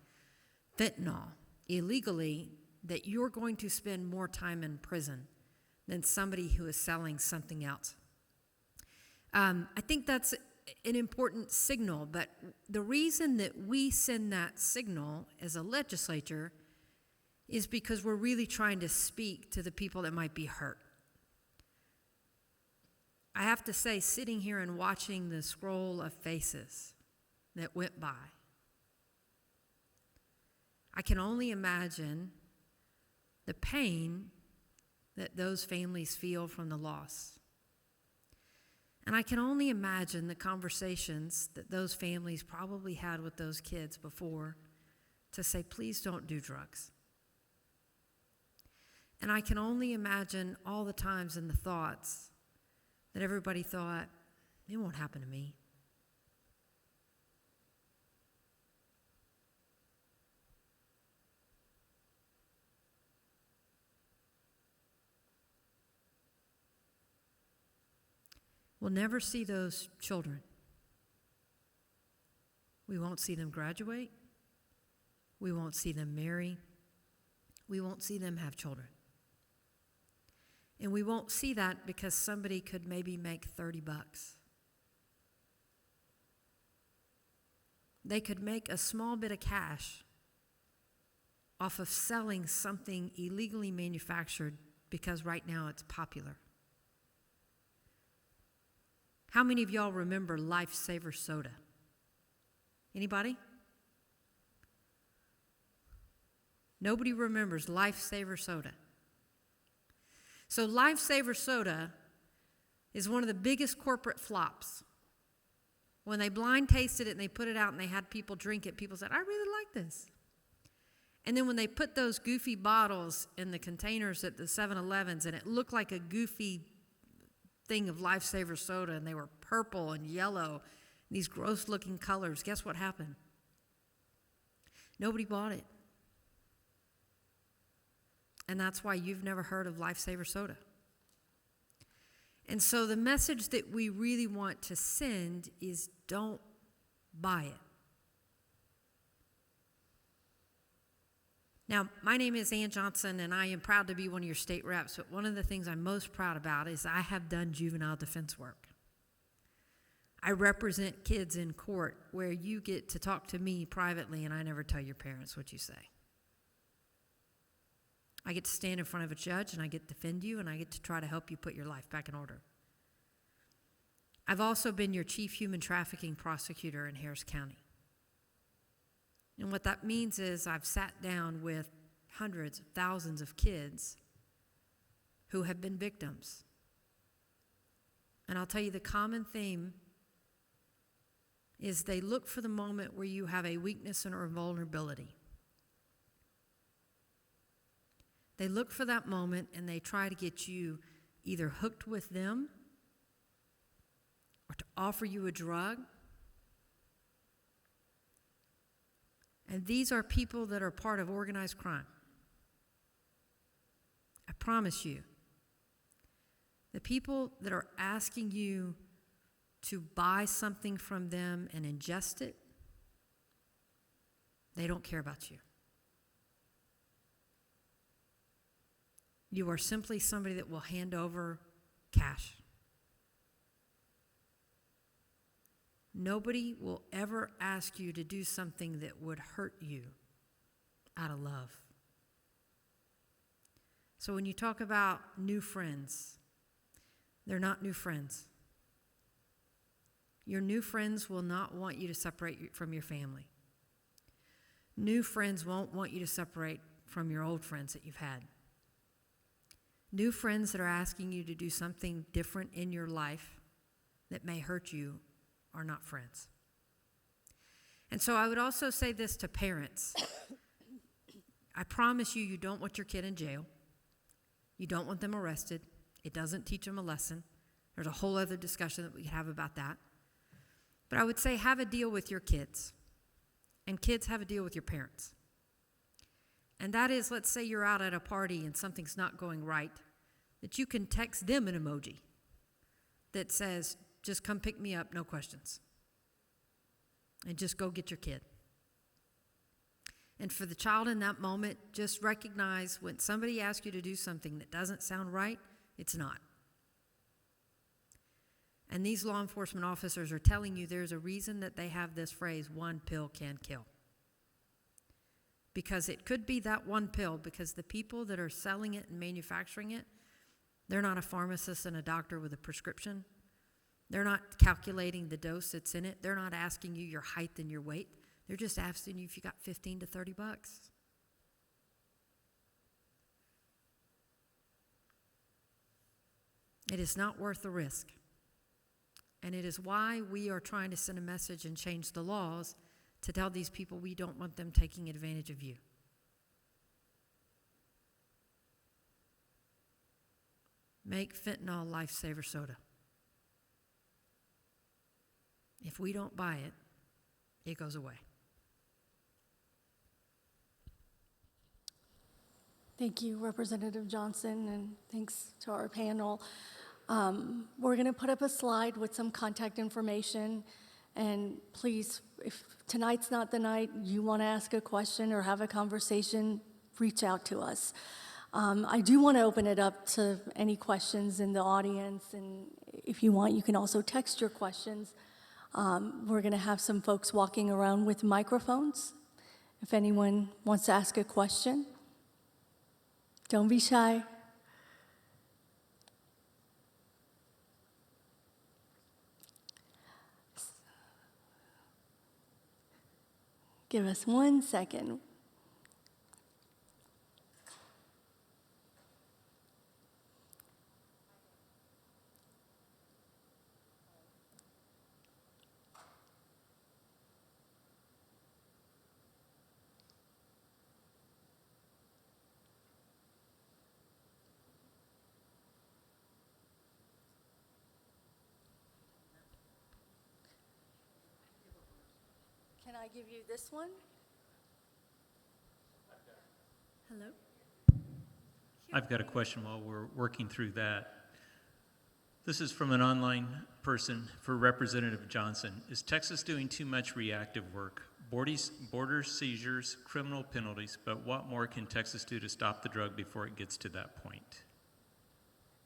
fentanyl illegally, that you're going to spend more time in prison than somebody who is selling something else. I think that's an important signal, but the reason that we send that signal as a legislature is because we're really trying to speak to the people that might be hurt. I have to say, sitting here and watching the scroll of faces that went by, I can only imagine the pain that those families feel from the loss. And I can only imagine the conversations that those families probably had with those kids before to say, please don't do drugs. And I can only imagine all the times and the thoughts that everybody thought, it won't happen to me. We'll never see those children. We won't see them graduate. We won't see them marry. We won't see them have children. And we won't see that because somebody could maybe make $30. They could make a small bit of cash off of selling something illegally manufactured because right now it's popular. How many of y'all remember Lifesaver soda? Anybody? Nobody remembers Lifesaver soda. So Lifesaver soda is one of the biggest corporate flops. When they blind tasted it and they put it out and they had people drink it, people said, I really like this. And then when they put those goofy bottles in the containers at the 7-Elevens and it looked like a goofy thing of Lifesaver soda and they were purple and yellow, these gross looking colors, guess what happened? Nobody bought it. And that's why you've never heard of Lifesaver soda. And so the message that we really want to send is don't buy it. Now, my name is Ann Johnson, and I am proud to be one of your state reps, but one of the things I'm most proud about is I have done juvenile defense work. I represent kids in court where you get to talk to me privately, and I never tell your parents what you say. I get to stand in front of a judge, and I get to defend you, and I get to try to help you put your life back in order. I've also been your chief human trafficking prosecutor in Harris County. And what that means is I've sat down with hundreds of thousands of kids who have been victims. And I'll tell you the common theme is they look for the moment where you have a weakness or a vulnerability. They look for that moment and they try to get you either hooked with them or to offer you a drug. And these are people that are part of organized crime. I promise you, the people that are asking you to buy something from them and ingest it, they don't care about you. You are simply somebody that will hand over cash. Nobody will ever ask you to do something that would hurt you out of love. So when you talk about new friends, they're not new friends. Your new friends will not want you to separate from your family. New friends won't want you to separate from your old friends that you've had. New friends that are asking you to do something different in your life that may hurt you are not friends. And so I would also say this to parents. I promise you, you don't want your kid in jail. You don't want them arrested. It doesn't teach them a lesson. There's a whole other discussion that we could have about that. But I would say have a deal with your kids. And kids have a deal with your parents. And that is, let's say you're out at a party and something's not going right, that you can text them an emoji that says, just come pick me up, no questions. And just go get your kid. And for the child in that moment, just recognize when somebody asks you to do something that doesn't sound right, it's not. And these law enforcement officers are telling you there's a reason that they have this phrase, one pill can kill. Because it could be that one pill, because the people that are selling it and manufacturing it, they're not a pharmacist and a doctor with a prescription. They're not calculating the dose that's in it. They're not asking you your height and your weight. They're just asking you if you got 15 to 30 bucks. It is not worth the risk. And it is why we are trying to send a message and change the laws to tell these people we don't want them taking advantage of you. Make fentanyl lifesaver soda. If we don't buy it, it goes away. Thank you, Representative Johnson, and thanks to our panel. We're going to put up a slide with some contact information, and please, if tonight's not the night you want to ask a question or have a conversation, reach out to us. I do want to open it up to any questions in the audience, and if you want, you can also text your questions. We're going to have some folks walking around with microphones. If anyone wants to ask a question, don't be shy. Give us 1 second. Can I give you this one? Hello? I've got a question while we're working through that. This is from an online person for Representative Johnson. Is Texas doing too much reactive work? Border seizures, criminal penalties, but what more can Texas do to stop the drug before it gets to that point?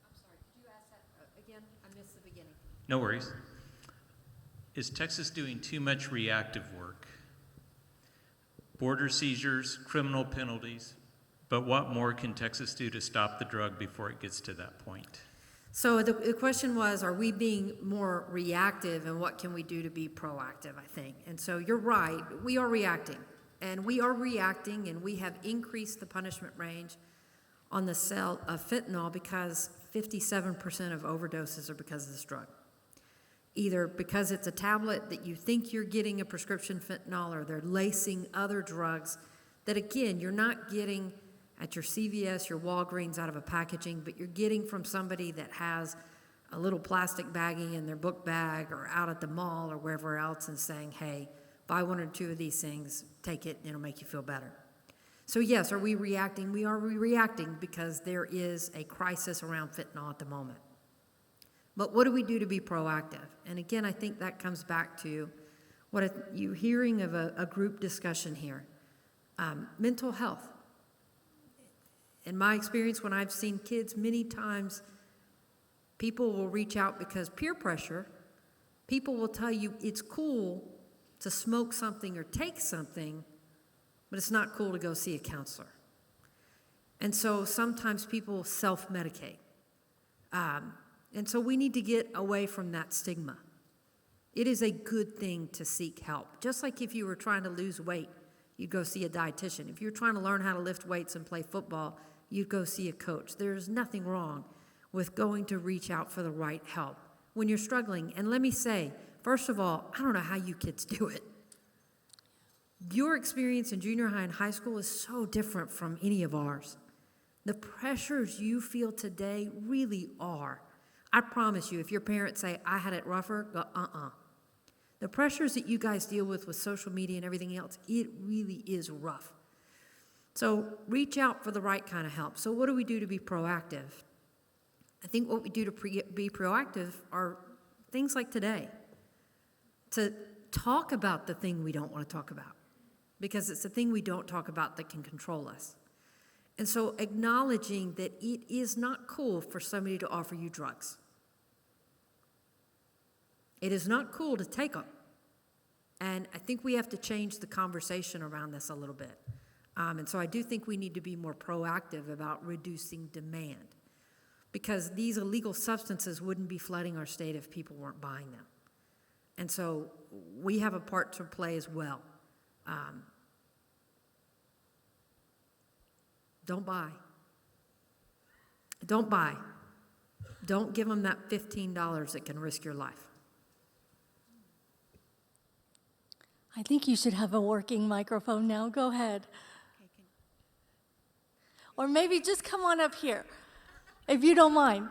I'm sorry, could you ask that again? I missed the beginning. No worries. Is Texas doing too much reactive work? Border seizures, criminal penalties, but what more can Texas do to stop the drug before it gets to that point? So the question was, are we being more reactive, and what can we do to be proactive, I think. And so you're right, we are reacting. And we are reacting, and we have increased the punishment range on the sale of fentanyl because 57% of overdoses are because of this drug. Either because it's a tablet that you think you're getting a prescription fentanyl, or they're lacing other drugs that, again, you're not getting at your CVS, your Walgreens out of a packaging, but you're getting from somebody that has a little plastic baggie in their book bag or out at the mall or wherever else and saying, hey, buy 1 or 2 of these things, take it, and it'll make you feel better. So yes, are we reacting? We are reacting because there is a crisis around fentanyl at the moment. But what do we do to be proactive? And again, I think that comes back to what you're hearing of a group discussion here. Mental health. In my experience, when I've seen kids, many times people will reach out because peer pressure. People will tell you it's cool to smoke something or take something, but it's not cool to go see a counselor. And so sometimes people self-medicate. And so we need to get away from that stigma. It is a good thing to seek help. Just like if you were trying to lose weight, you'd go see a dietitian. If you're trying to learn how to lift weights and play football, you'd go see a coach. There's nothing wrong with going to reach out for the right help when you're struggling. And let me say, first of all, I don't know how you kids do it. Your experience in junior high and high school is so different from any of ours. The pressures you feel today really are. I promise you, if your parents say, I had it rougher, go, The pressures that you guys deal with social media and everything else, it really is rough. So reach out for the right kind of help. So what do we do to be proactive? I think what we do to be proactive are things like today. To talk about the thing we don't want to talk about, because it's the thing we don't talk about that can control us. And so acknowledging that it is not cool for somebody to offer you drugs. It is not cool to take them. And I think we have to change the conversation around this a little bit. And so I do think we need to be more proactive about reducing demand, because these illegal substances wouldn't be flooding our state if people weren't buying them. And so we have a part to play as well. Don't buy. Don't buy. Don't give them that $15 that can risk your life. I think you should have a working microphone now. Go ahead. Or maybe just come on up here, if you don't mind.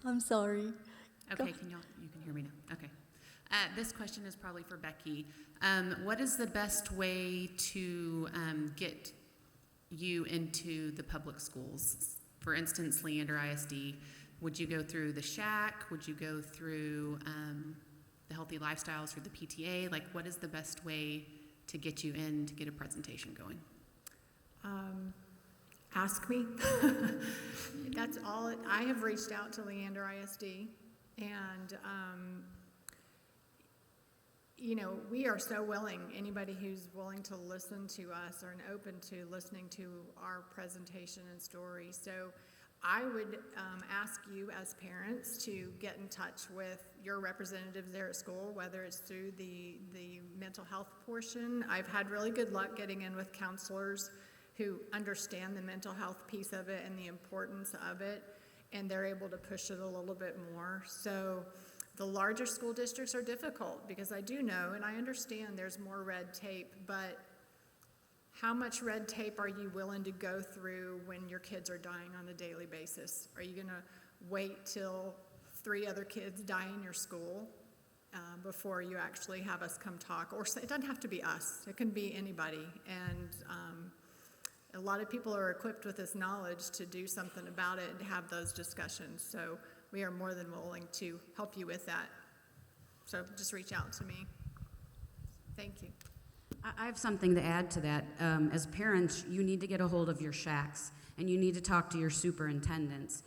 I'm sorry. Okay, you can hear me now. Okay. This question is probably for Becky. What is the best way to get you into the public schools? For instance, Leander ISD, would you go through the shack? Would you go through the healthy lifestyles or the PTA? Like, what is the best way to get you in to get a presentation going? Ask me. That's all. I have reached out to Leander ISD, and we are so willing. Anybody who's willing to listen to us or open to listening to our presentation and story. So I would ask you as parents to get in touch with your representatives there at school, whether it's through the mental health portion. I've had really good luck getting in with counselors who understand the mental health piece of it and the importance of it, and they're able to push it a little bit more. So the larger school districts are difficult, because I do know and I understand there's more red tape, but how much red tape are you willing to go through when your kids are dying on a daily basis? Are you going to wait till 3 other kids die in your school before you actually have us come talk? Or it doesn't have to be us. It can be anybody. And a lot of people are equipped with this knowledge to do something about it and to have those discussions. So we are more than willing to help you with that. So just reach out to me. Thank you. I have something to add to that. As parents, you need to get a hold of your shacks, and you need to talk to your superintendents.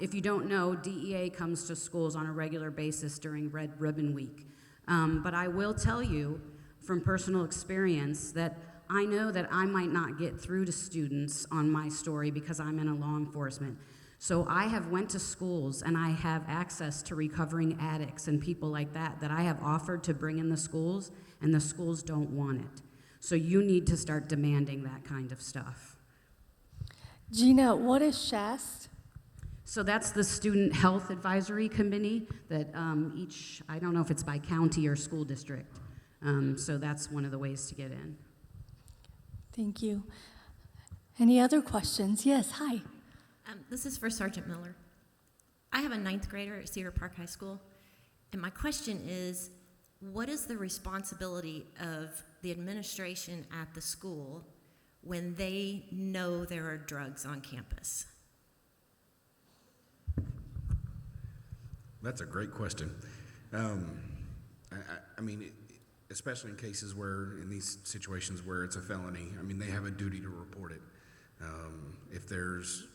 If you don't know, DEA comes to schools on a regular basis during Red Ribbon Week. But I will tell you from personal experience that I know that I might not get through to students on my story because I'm in a law enforcement. So I have went to schools, and I have access to recovering addicts and people like that I have offered to bring in the schools, and the schools don't want it. So you need to start demanding that kind of stuff. Gina, what is SHAST? So that's the Student Health Advisory Committee that I don't know if it's by county or school district. So that's one of the ways to get in. Thank you. Any other questions? Yes, hi. This is for Sergeant Miller. I have a 9th grader at Cedar Park High School, and my question is, what is the responsibility of the administration at the school when they know there are drugs on campus? That's a great question. I mean, especially in cases where, in these situations where it's a felony, I mean, they have a duty to report it. If there's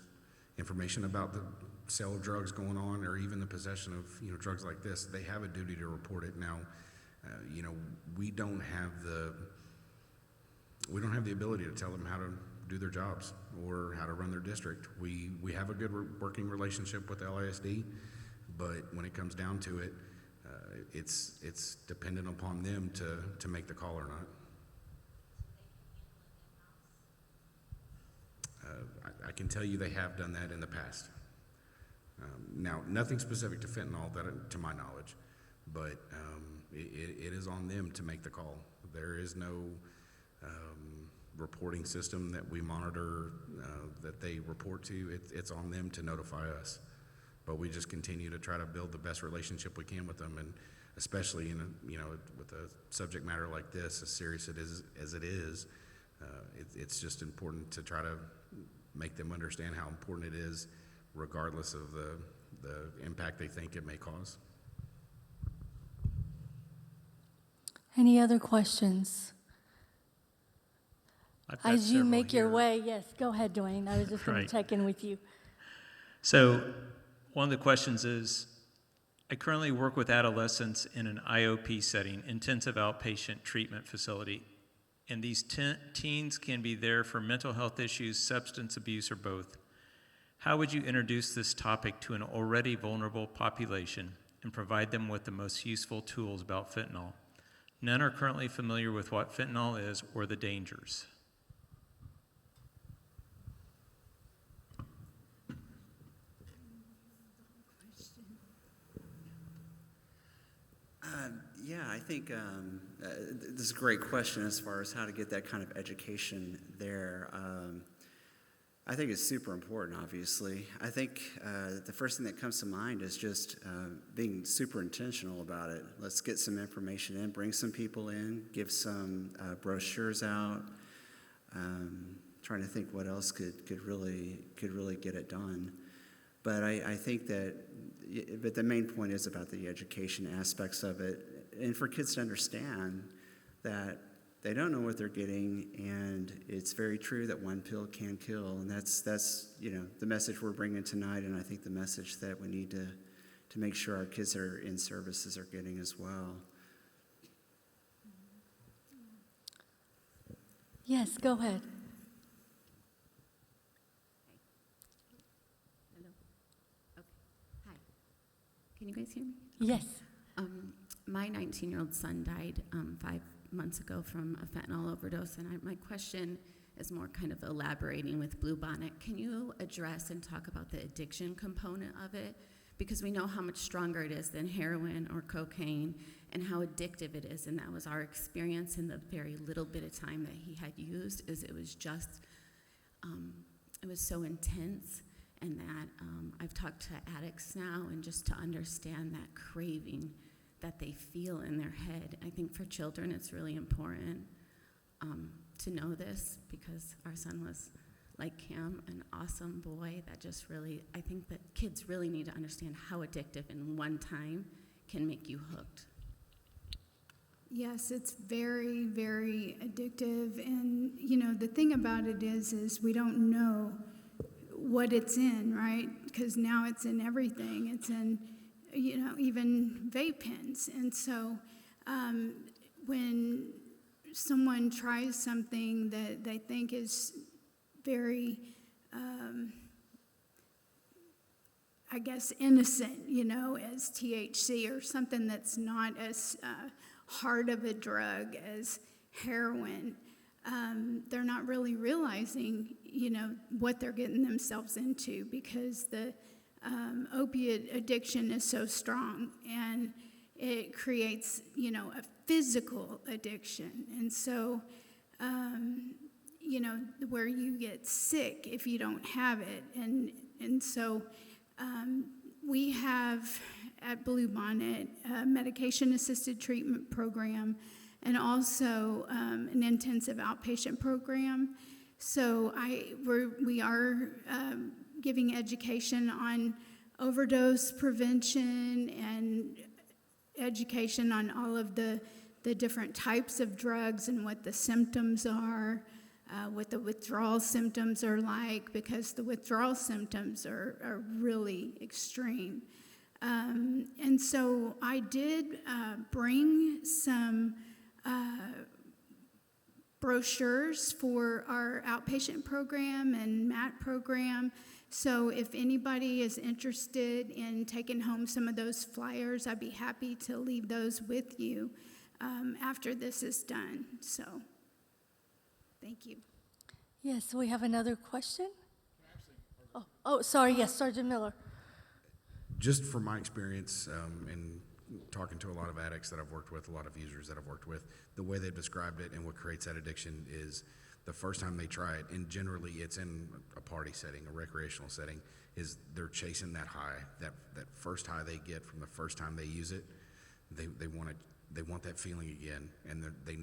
information about the sale of drugs going on, or even the possession of drugs like this, they have a duty to report it. Now, we don't have the ability to tell them how to do their jobs or how to run their district. We have a good working relationship with LISD, but when it comes down to it, it's dependent upon them to make the call or not. I can tell you they have done that in the past. Now, nothing specific to fentanyl, to my knowledge, but it is on them to make the call. There is no reporting system that we monitor that they report to. It's on them to notify us. But we just continue to try to build the best relationship we can with them, and especially with a subject matter like this, as serious as it is, it's just important to try to make them understand how important it is, regardless of the impact they think it may cause. Any other questions? I've got As you several make your here. way, yes, go ahead, Dwayne. I was just going Right. to check in with you. So one of the questions is, I currently work with adolescents in an IOP setting, intensive outpatient treatment facility, and these teens can be there for mental health issues, substance abuse, or both. How would you introduce this topic to an already vulnerable population and provide them with the most useful tools about fentanyl? None are currently familiar with what fentanyl is or the dangers. Yeah, I think this is a great question as far as how to get that kind of education there. I think it's super important, obviously. I think the first thing that comes to mind is just being super intentional about it. Let's get some information in, bring some people in, give some brochures out. Trying to think what else could really get it done. But I think but the main point is about the education aspects of it, and for kids to understand that they don't know what they're getting, and it's very true that one pill can kill, and that's the message we're bringing tonight, and I think the message that we need to make sure our kids that are in services are getting as well. Yes, go ahead. Hello. Okay. Hi. Can you guys hear me? Yes. My 19-year-old son died 5 months ago from a fentanyl overdose, and my question is more kind of elaborating with Bluebonnet. Can you address and talk about the addiction component of it? Because we know how much stronger it is than heroin or cocaine, and how addictive it is, and that was our experience in the very little bit of time that he had used. It was just, it was so intense, and that I've talked to addicts now, and just to understand that craving that they feel in their head. I think for children it's really important to know this, because our son was, like him, an awesome boy that just really, I think that kids really need to understand how addictive in one time can make you hooked. Yes, it's very, very addictive. And, the thing about it is we don't know what it's in, right? Because now it's in everything. It's in, even vape pens. And so when someone tries something that they think is very, innocent, as THC, or something that's not as hard of a drug as heroin, they're not really realizing, what they're getting themselves into, because the opiate addiction is so strong, and it creates, a physical addiction. And so, where you get sick if you don't have it. And so we have at Bluebonnet a medication-assisted treatment program, and also an intensive outpatient program. So we are giving education on overdose prevention, and education on all of the different types of drugs and what the symptoms are, what the withdrawal symptoms are like, because the withdrawal symptoms are really extreme. And so I did bring some brochures for our outpatient program and MAT program. So if anybody is interested in taking home some of those flyers, I'd be happy to leave those with you after this is done. So thank you. Yes, we have another question. Oh, sorry. Yes, Sergeant Miller. Just from my experience and talking to a lot of addicts that I've worked with, a lot of users that I've worked with, the way they've described it and what creates that addiction is the first time they try it, and generally it's in a party setting, a recreational setting, is they're chasing that high, that first high they get from the first time they use it. They want that feeling again, and they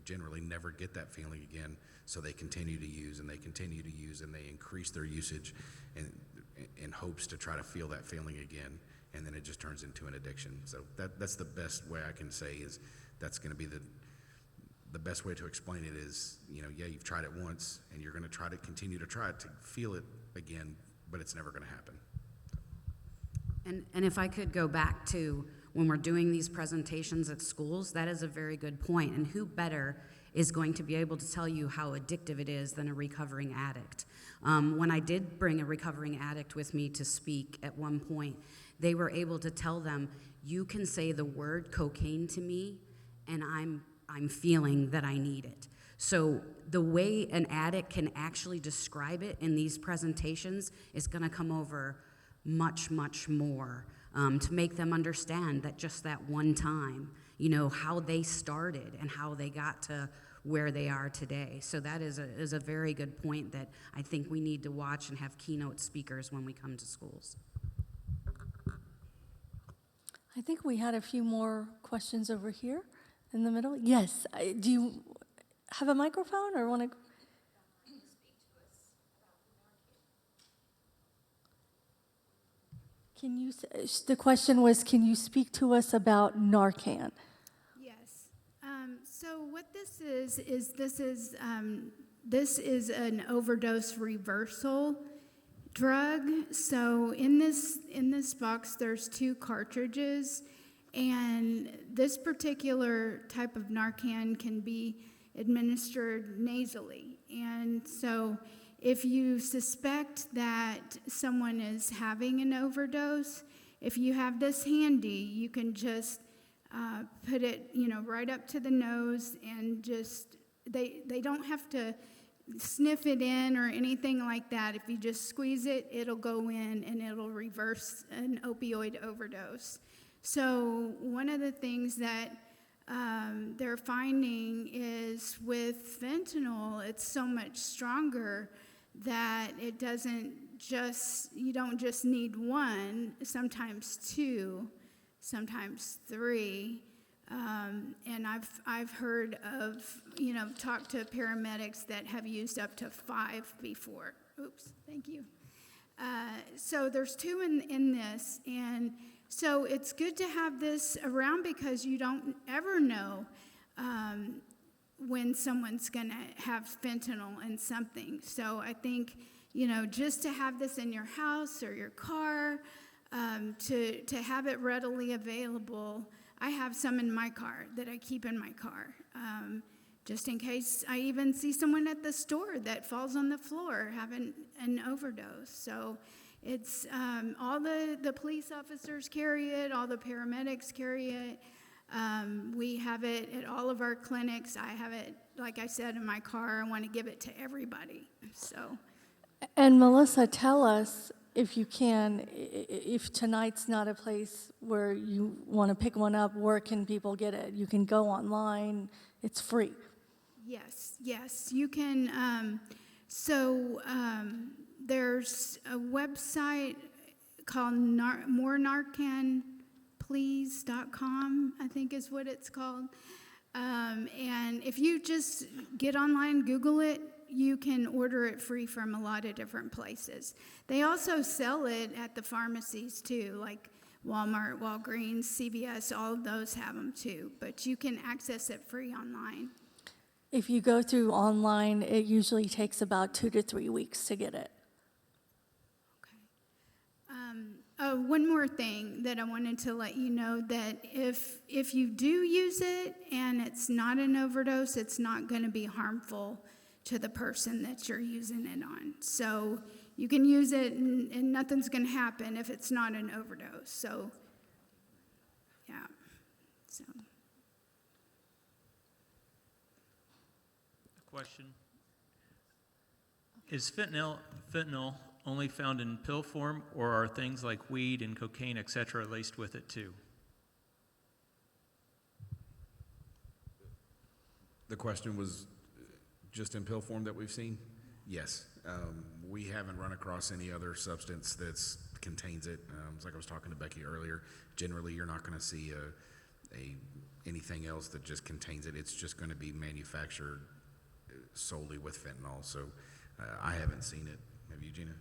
generally never get that feeling again, so they continue to use, and they continue to use, and they increase their usage in hopes to try to feel that feeling again, and then it just turns into an addiction. So that's the best way I can say is that's going to be the the best way to explain it is, yeah, you've tried it once, and you're going to try to continue to try it to feel it again, but it's never going to happen. And if I could go back to when we're doing these presentations at schools, that is a very good point. And who better is going to be able to tell you how addictive it is than a recovering addict? When I did bring a recovering addict with me to speak at one point, they were able to tell them, you can say the word cocaine to me, and I'm feeling that I need it. So the way an addict can actually describe it in these presentations is going to come over much, much more to make them understand that just that one time, how they started and how they got to where they are today. So that is a very good point that I think we need to watch and have keynote speakers when we come to schools. I think we had a few more questions over here in the middle. Yes. Do you have a microphone or want to? The question was, can you speak to us about Narcan? Yes. So what this is an overdose reversal drug. So in this box, there's 2 cartridges, and this particular type of Narcan can be administered nasally. And so if you suspect that someone is having an overdose, if you have this handy, you can just put it, right up to the nose, and just, they don't have to sniff it in or anything like that. If you just squeeze it, it'll go in and it'll reverse an opioid overdose. So one of the things that they're finding is with fentanyl, it's so much stronger that it doesn't you don't just need 1, sometimes 2, sometimes 3. And I've heard of, talked to paramedics that have used up to 5 before. Oops, thank you. So there's 2 in this, and so it's good to have this around because you don't ever know when someone's going to have fentanyl in something. So I think, just to have this in your house or your car, to have it readily available. I have some in my car that I keep in my car, just in case I even see someone at the store that falls on the floor having an overdose. So it's all the police officers carry it, all the paramedics carry it. We have it at all of our clinics. I have it, like I said, in my car. I want to give it to everybody. So. And Melissa, tell us, if you can, if tonight's not a place where you want to pick one up, where can people get it? You can go online. It's free. Yes, you can. There's a website called morenarcanplease.com, I think is what it's called. And if you just get online, Google it, you can order it free from a lot of different places. They also sell it at the pharmacies too, like Walmart, Walgreens, CVS, all of those have them too, but you can access it free online. If you go through online, it usually takes about 2 to 3 weeks to get it. One more thing that I wanted to let you know, that if you do use it and it's not an overdose, it's not going to be harmful to the person that you're using it on. So you can use it and nothing's going to happen if it's not an overdose. So, yeah. So. A question. Is fentanyl only found in pill form, or are things like weed and cocaine, etc., laced with it too? The question was just in pill form that we've seen? Yes. We haven't run across any other substance that contains it. It's like I was talking to Becky earlier. Generally, you're not going to see anything else that just contains it. It's just going to be manufactured solely with fentanyl. So I haven't seen it. Have you, Gina?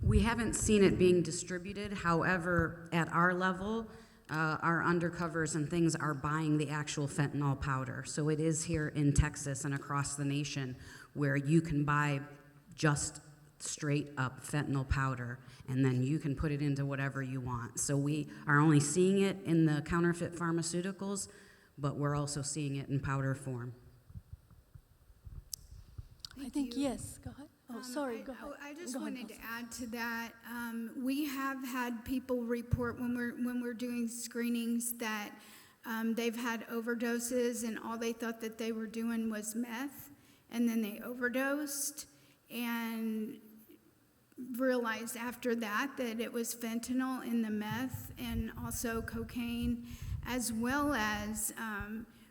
We haven't seen it being distributed. However, at our level, our undercovers and things are buying the actual fentanyl powder. So it is here in Texas and across the nation where you can buy just straight up fentanyl powder, and then you can put it into whatever you want. So we are only seeing it in the counterfeit pharmaceuticals, but we're also seeing it in powder form. I think, yes, go ahead. Oh, sorry, go ahead. I just Go ahead, wanted to Elsa. add to that. We have had people report when we're doing screenings that they've had overdoses, and all they thought that they were doing was meth, and then they overdosed and realized after that that it was fentanyl in the meth and also cocaine, as well as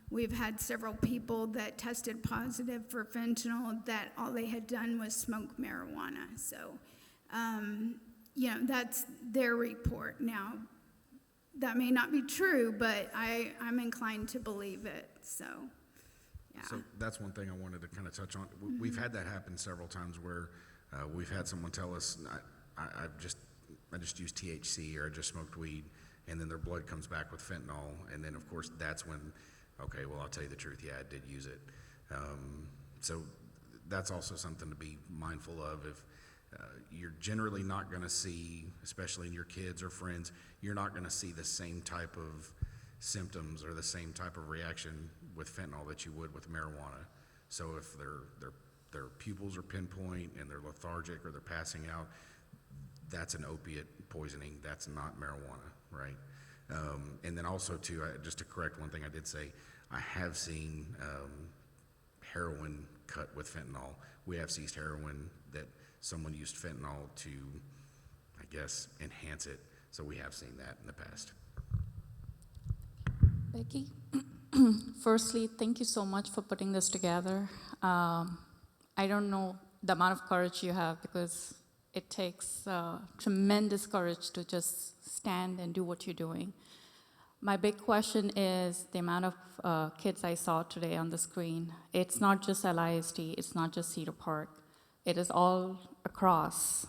we've had several people that tested positive for fentanyl that all they had done was smoke marijuana. So, that's their report. Now, that may not be true, but I'm inclined to believe it. So, yeah. So that's one thing I wanted to kind of touch on. We've had that happen several times where we've had someone tell us, I just used THC, or I just smoked weed, and then their blood comes back with fentanyl, and then of course that's when, okay, well, I'll tell you the truth, yeah, I did use it. So that's also something to be mindful of. If you're generally not going to see, especially in your kids or friends, you're not going to see the same type of symptoms or the same type of reaction with fentanyl that you would with marijuana. So if their pupils are pinpoint and they're lethargic or they're passing out, that's an opiate poisoning. That's not marijuana, right? And then also, too, just to correct one thing I did say, I have seen heroin cut with fentanyl. We have seized heroin that someone used fentanyl to, I guess, enhance it. So we have seen that in the past. Becky, firstly, thank you so much for putting this together. I don't know the amount of courage you have, because it takes tremendous courage to just stand and do what you're doing. My big question is the amount of kids I saw today on the screen. It's not just LISD, it's not just Cedar Park. It is all across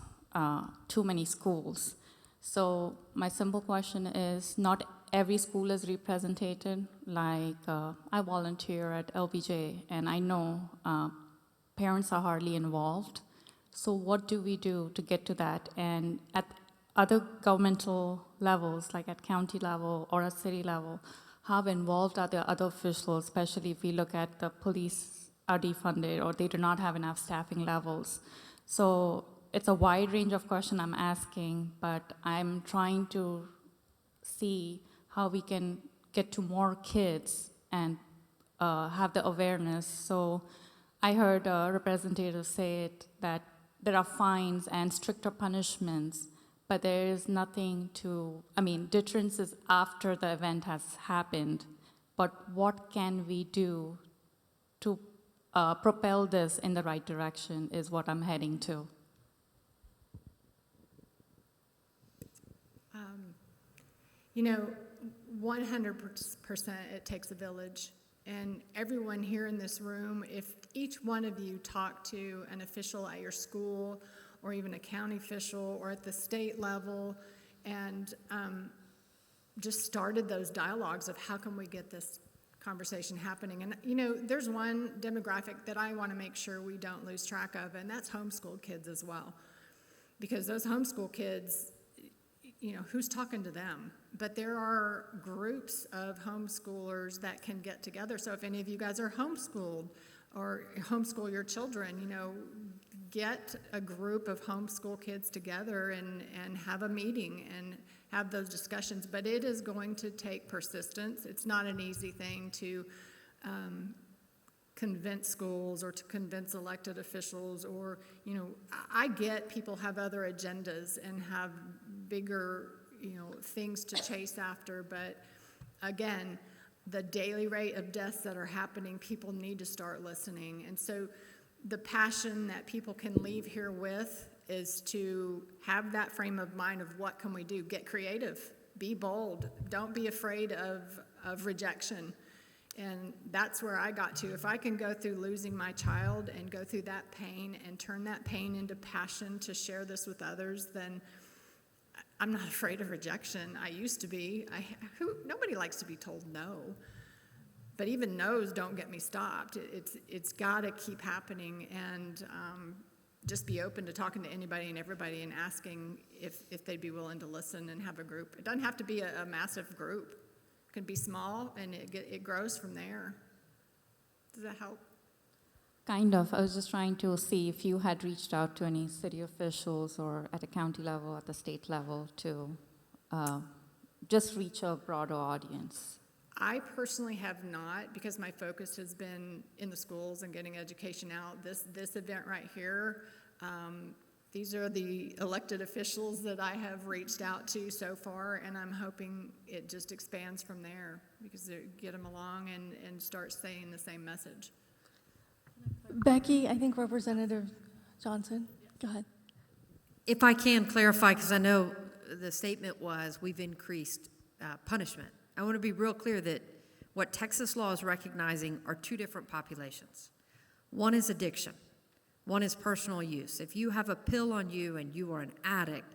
too many schools. So my simple question is, not every school is represented. Like I volunteer at LBJ, and I know parents are hardly involved. So what do we do to get to that? And at other governmental levels, like at county level or at city level, how involved are the other officials, especially if we look at the police are defunded or they do not have enough staffing levels. So it's a wide range of questions I'm asking, but I'm trying to see how we can get to more kids and have the awareness. So I heard a representative say it, that there are fines and stricter punishments, but there is nothing to, deterrence is after the event has happened, but what can we do to propel this in the right direction is what I'm heading to. 100% it takes a village. And everyone here in this room, if each one of you talked to an official at your school, or even a county official, or at the state level, and just started those dialogues of how can we get this conversation happening. And there's one demographic that I want to make sure we don't lose track of, and that's homeschool kids as well. Because those homeschool kids, who's talking to them? But there are groups of homeschoolers that can get together. So if any of you guys are homeschooled or homeschool your children, get a group of homeschool kids together and have a meeting and have those discussions. But it is going to take persistence. It's not an easy thing to convince schools or to convince elected officials, or, I get people have other agendas and have bigger, things to chase after, but again, the daily rate of deaths that are happening, people need to start listening. And so the passion that people can leave here with is to have that frame of mind of what can we do? Get creative, be bold, don't be afraid of rejection. And that's where I got to. If I can go through losing my child and go through that pain and turn that pain into passion to share this with others, then I'm not afraid of rejection. I used to be. Nobody likes to be told no. But even no's don't get me stopped. It's got to keep happening, and just be open to talking to anybody and everybody and asking if they'd be willing to listen and have a group. It doesn't have to be a massive group. It can be small, and it grows from there. Does that help? Kind of. I was just trying to see if you had reached out to any city officials or at a county level, at the state level, to just reach a broader audience. I personally have not, because my focus has been in the schools and getting education out. This event right here, these are the elected officials that I have reached out to so far, and I'm hoping it just expands from there, because they get them along and start saying the same message. Becky, I think Representative Johnson, go ahead. If I can clarify, because I know the statement was we've increased punishment. I want to be real clear that what Texas law is recognizing are two different populations. One is addiction. One is personal use. If you have a pill on you and you are an addict,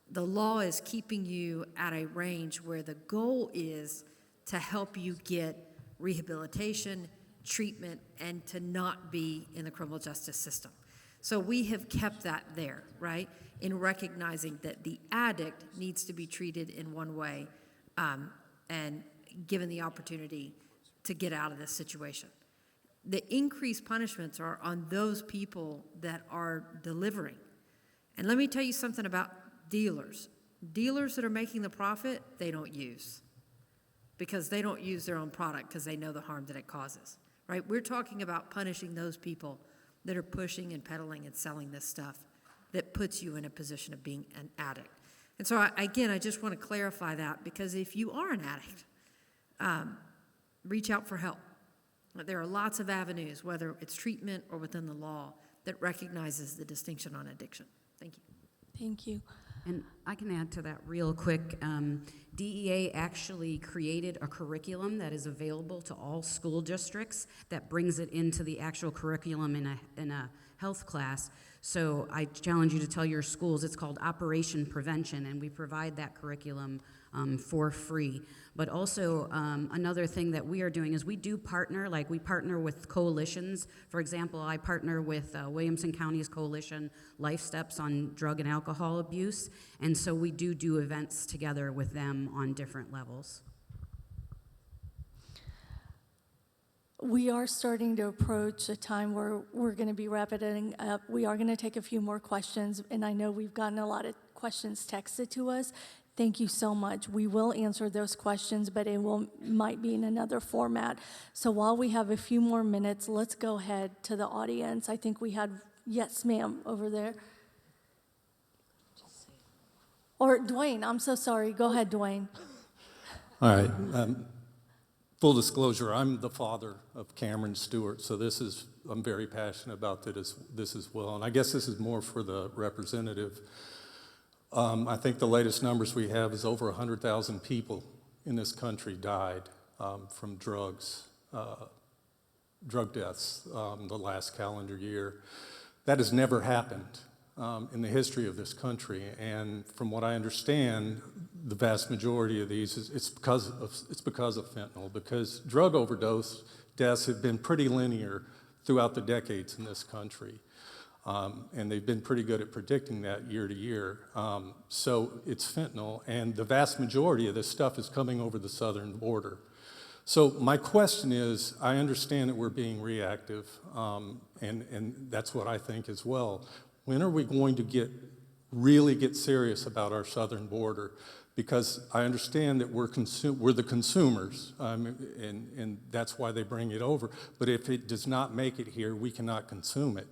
the law is keeping you at a range where the goal is to help you get rehabilitation, treatment, and to not be in the criminal justice system. So we have kept that there, right, in recognizing that the addict needs to be treated in one way and given the opportunity to get out of this situation. The increased punishments are on those people that are delivering. And let me tell you something about dealers. Dealers that are making the profit, they don't use, because they don't use their own product because they know the harm that it causes, right? We're talking about punishing those people that are pushing and peddling and selling this stuff that puts you in a position of being an addict. And so, I just want to clarify that, because if you are an addict, reach out for help. There are lots of avenues, whether it's treatment or within the law, that recognizes the distinction on addiction. Thank you. Thank you. And I can add to that real quick. DEA actually created a curriculum that is available to all school districts that brings it into the actual curriculum in a health class. So I challenge you to tell your schools it's called Operation Prevention, and we provide that curriculum for free. But also another thing that we are doing is we do partner, like we partner with coalitions. For example, I partner with Williamson County's coalition, Life Steps on Drug and Alcohol Abuse, and so we do events together with them on different levels. We are starting to approach a time where we're going to be wrapping up. We are going to take a few more questions, and I know we've gotten a lot of questions texted to us. Thank you so much. We will answer those questions, but it might be in another format. So while we have a few more minutes, let's go ahead to the audience. I think we had, yes, ma'am, over there. Or Dwayne, I'm so sorry. Go ahead, Dwayne. All right. Full disclosure, I'm the father of Cameron Stewart, so I'm very passionate about this as well. And I guess this is more for the representative. I think the latest numbers we have is over 100,000 people in this country died from drug deaths the last calendar year. That has never happened in the history of this country, and from what I understand, the vast majority of these it's because of fentanyl, because drug overdose deaths have been pretty linear throughout the decades in this country, and they've been pretty good at predicting that year to year. So it's fentanyl, and the vast majority of this stuff is coming over the southern border. So my question is, I understand that we're being reactive, and that's what I think as well. When are we going to really get serious about our southern border? Because I understand that we're the consumers, and that's why they bring it over. But if it does not make it here, we cannot consume it.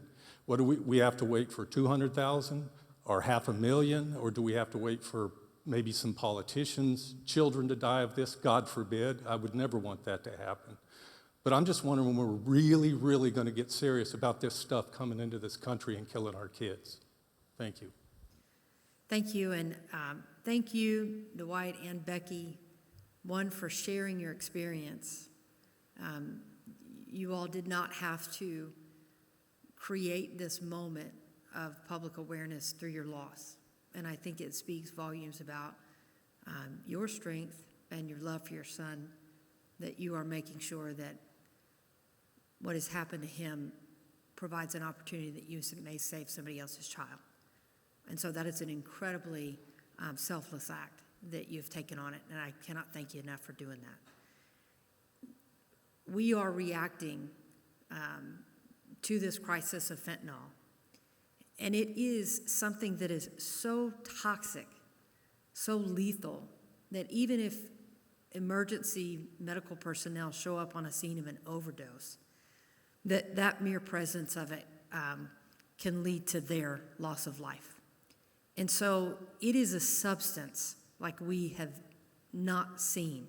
What do we have to wait for 200,000 or 500,000, or do we have to wait for maybe some politicians' children to die of this? God forbid. I would never want that to happen. But I'm just wondering when we're really, really going to get serious about this stuff coming into this country and killing our kids. Thank you. Thank you, and thank you, Dwight and Becky, one, for sharing your experience. You all did not have to create this moment of public awareness through your loss. And I think it speaks volumes about your strength and your love for your son, that you are making sure that what has happened to him provides an opportunity that you may save somebody else's child. And so that is an incredibly selfless act that you've taken on it, and I cannot thank you enough for doing that. We are reacting to this crisis of fentanyl, and it is something that is so toxic, so lethal, that even if emergency medical personnel show up on a scene of an overdose, that mere presence of it can lead to their loss of life. And so it is a substance like we have not seen.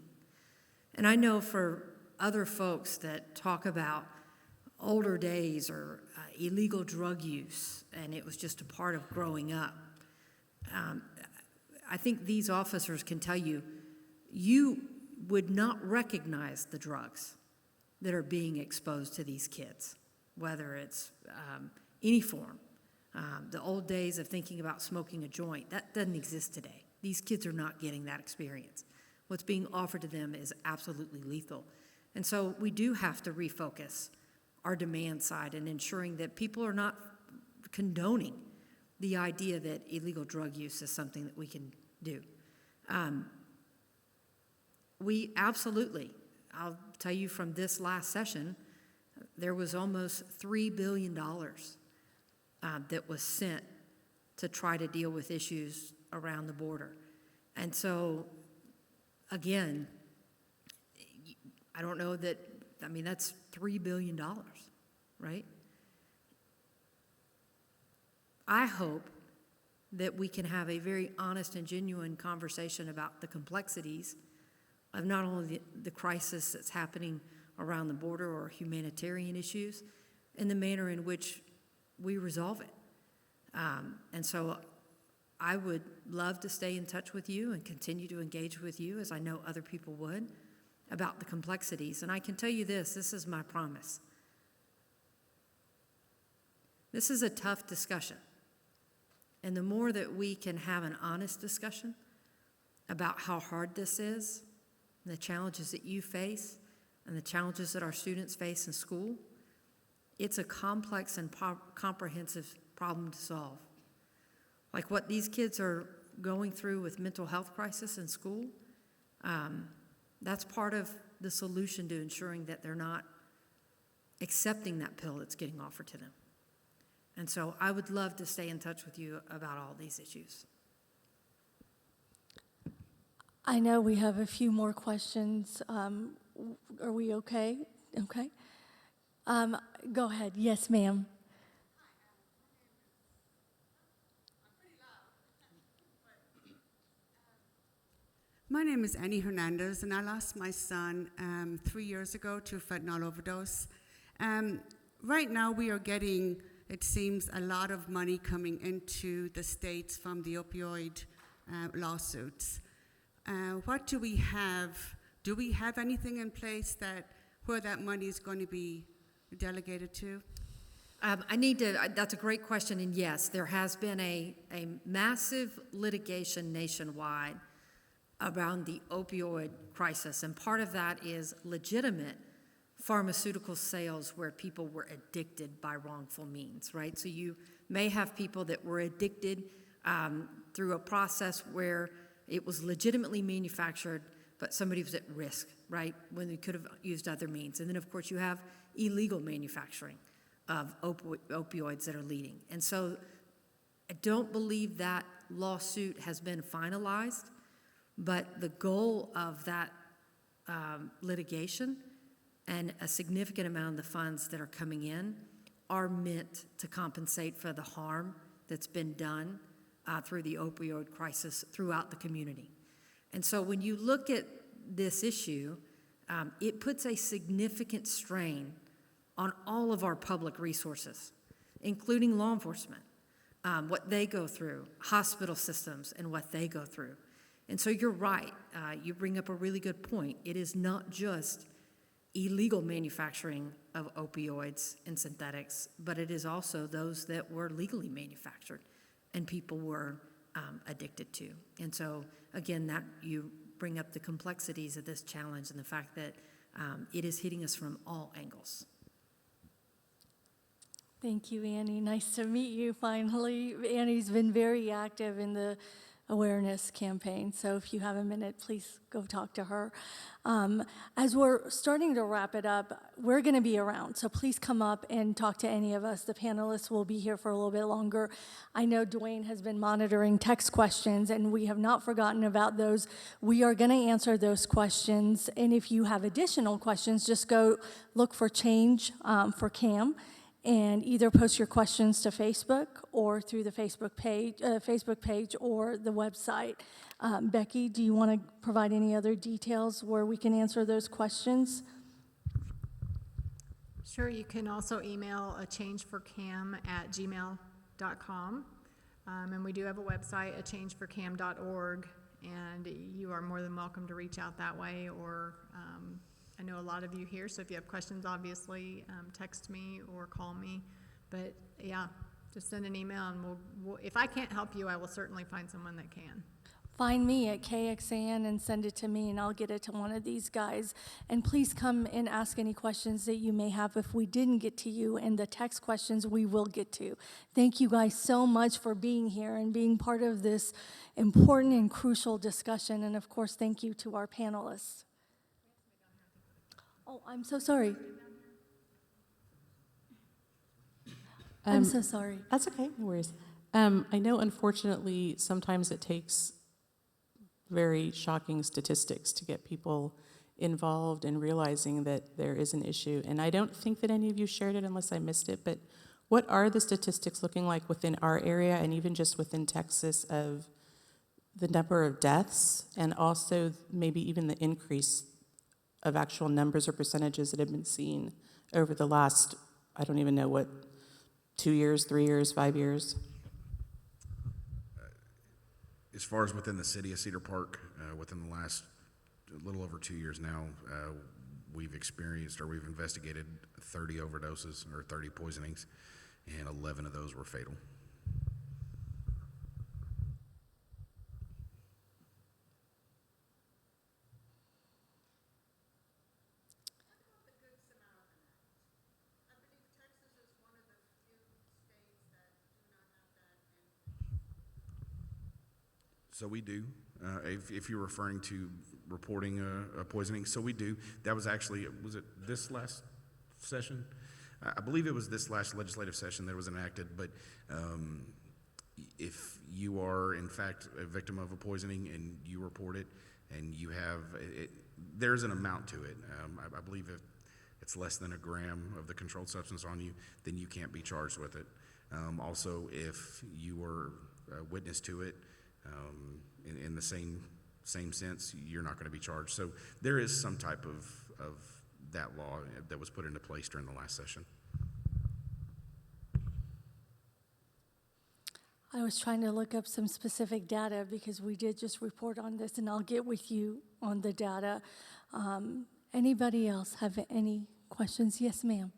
And I know for other folks that talk about older days or illegal drug use, and it was just a part of growing up, I think these officers can tell you, you would not recognize the drugs that are being exposed to these kids, whether it's any form. The old days of thinking about smoking a joint, that doesn't exist today. These kids are not getting that experience. What's being offered to them is absolutely lethal. And so we do have to refocus our demand side and ensuring that people are not condoning the idea that illegal drug use is something that we can do. We absolutely, I'll tell you from this last session, there was almost $3 billion that was sent to try to deal with issues around the border. And so, again, I don't know that, I mean, that's $3 billion, right? I hope that we can have a very honest and genuine conversation about the complexities of not only the crisis that's happening around the border or humanitarian issues, and the manner in which we resolve it. And so I would love to stay in touch with you and continue to engage with you, as I know other people would, about the complexities. And I can tell you this is my promise. This is a tough discussion. And the more that we can have an honest discussion about how hard this is, and the challenges that you face, and the challenges that our students face in school, it's a complex and comprehensive problem to solve. Like what these kids are going through with mental health crisis in school, that's part of the solution to ensuring that they're not accepting that pill that's getting offered to them. And so I would love to stay in touch with you about all these issues. I know we have a few more questions. Are we okay? Okay. Go ahead. Yes, ma'am. My name is Annie Hernandez, and I lost my son 3 years ago to fentanyl overdose. Right now, we are getting, it seems, a lot of money coming into the states from the opioid lawsuits. What do we have? Do we have anything in place where that money is going to be delegated to? That's a great question, and yes, there has been a massive litigation nationwide around the opioid crisis, and part of that is legitimate pharmaceutical sales where people were addicted by wrongful means, right? So you may have people that were addicted through a process where it was legitimately manufactured, but somebody was at risk, right, when they could have used other means. And then, of course, you have illegal manufacturing of opioids that are leading. And so I don't believe that lawsuit has been finalized, but the goal of that litigation and a significant amount of the funds that are coming in are meant to compensate for the harm that's been done through the opioid crisis throughout the community. And so when you look at this issue, it puts a significant strain on all of our public resources, including law enforcement, what they go through, hospital systems, and what they go through. And so you're right. You bring up a really good point. It is not just illegal manufacturing of opioids and synthetics, but it is also those that were legally manufactured and people were addicted to. And so, again, that you bring up the complexities of this challenge and the fact that it is hitting us from all angles. Thank you, Annie. Nice to meet you finally. Annie's been very active in the awareness campaign, so if you have a minute, please go talk to her. As we're starting to wrap it up, we're going to be around, so please come up and talk to any of us. The panelists will be here for a little bit longer. I know Dwayne has been monitoring text questions, and we have not forgotten about those. We are going to answer those questions, and if you have additional questions, just go look for Change for CAM, and either post your questions to Facebook or through the Facebook page or the website. Becky, do you want to provide any other details where we can answer those questions? Sure, you can also email achangeforcam@gmail.com. And we do have a website, achangeforcam.org, and you are more than welcome to reach out that way, or I know a lot of you here, so if you have questions, obviously, text me or call me. But yeah, just send an email, and we'll, if I can't help you, I will certainly find someone that can. Find me at KXAN and send it to me, and I'll get it to one of these guys. And please come and ask any questions that you may have if we didn't get to you, and the text questions we will get to. Thank you guys so much for being here and being part of this important and crucial discussion. And of course, thank you to our panelists. Oh, I'm so sorry. I'm so sorry. That's okay, no worries. I know, unfortunately, sometimes it takes very shocking statistics to get people involved in realizing that there is an issue. And I don't think that any of you shared it unless I missed it, but what are the statistics looking like within our area and even just within Texas of the number of deaths and also maybe even the increase of actual numbers or percentages that have been seen over the last, I don't even know what, 2 years, 3 years, 5 years? As far as within the city of Cedar Park, within the last a little over 2 years now, we've experienced or we've investigated 30 overdoses or 30 poisonings, and 11 of those were fatal. So we do. If you're referring to reporting a poisoning, so we do. That was actually, was it this last session? I believe it was this last legislative session that was enacted, but if you are in fact a victim of a poisoning and you report it and you have, there's an amount to it. I believe if it's less than a gram of the controlled substance on you, then you can't be charged with it. Also, if you were a witness to it, in the same sense, you're not going to be charged. So there is some type of that law that was put into place during the last session. I was trying to look up some specific data because we did just report on this, and I'll get with you on the data. Anybody else have any questions? Yes, ma'am.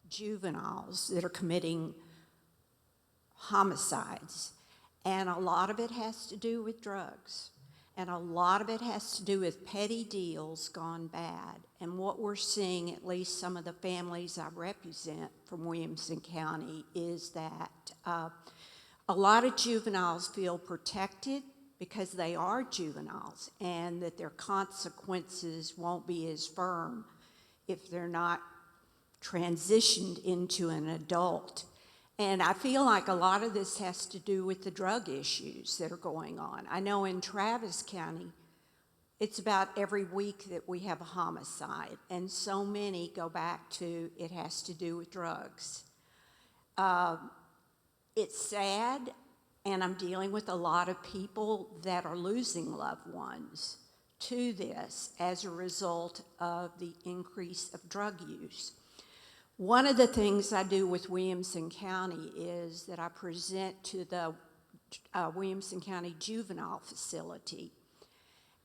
Juveniles that are committing homicides, and a lot of it has to do with drugs, and a lot of it has to do with petty deals gone bad. And what we're seeing, at least some of the families I represent from Williamson County, is that a lot of juveniles feel protected because they are juveniles, and that their consequences won't be as firm if they're not transitioned into an adult. And I feel like a lot of this has to do with the drug issues that are going on. I know in Travis County, it's about every week that we have a homicide, and so many go back to it has to do with drugs. It's sad, and I'm dealing with a lot of people that are losing loved ones to this as a result of the increase of drug use. One of the things I do with Williamson County is that I present to the Williamson County Juvenile Facility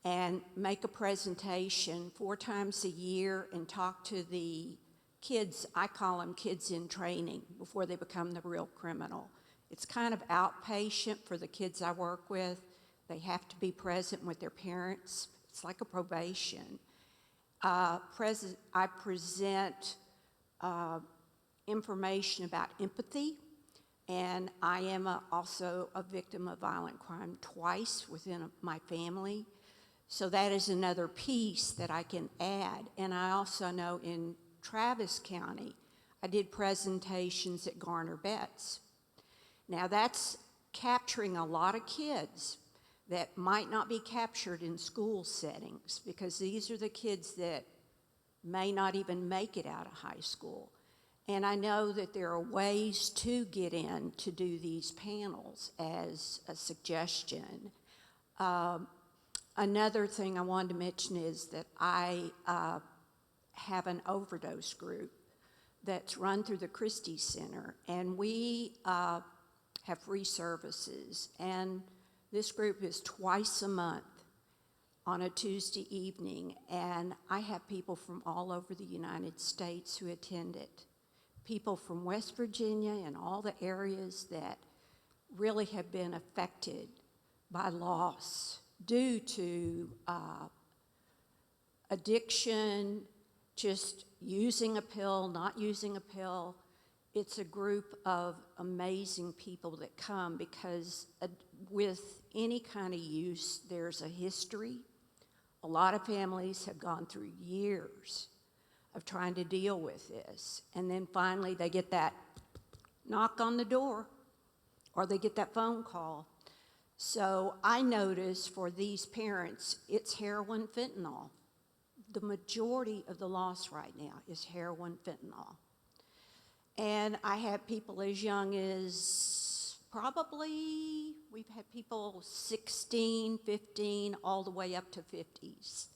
and make a presentation 4 times a year and talk to the kids. I call them kids in training before they become the real criminal. It's kind of outpatient for the kids I work with. They have to be present with their parents. It's like a probation. I present information about empathy, and I am also a victim of violent crime twice within my family. So that is another piece that I can add. And I also know in Travis County, I did presentations at Garner Betts. Now that's capturing a lot of kids that might not be captured in school settings, because these are the kids that may not even make it out of high school. And I know that there are ways to get in to do these panels as a suggestion. Another thing I wanted to mention is that I have an overdose group that's run through the Christie Center, and we have free services. And this group is twice a month on a Tuesday evening, and I have people from all over the United States who attend it. People from West Virginia and all the areas that really have been affected by loss due to addiction, just using a pill, not using a pill. It's a group of amazing people that come because with any kind of use, there's a history. A lot of families have gone through years of trying to deal with this. And then finally they get that knock on the door or they get that phone call. So I notice for these parents, it's heroin, fentanyl. The majority of the loss right now is heroin, fentanyl. And I have people as young as probably, we've had people 16, 15, all the way up to 50s.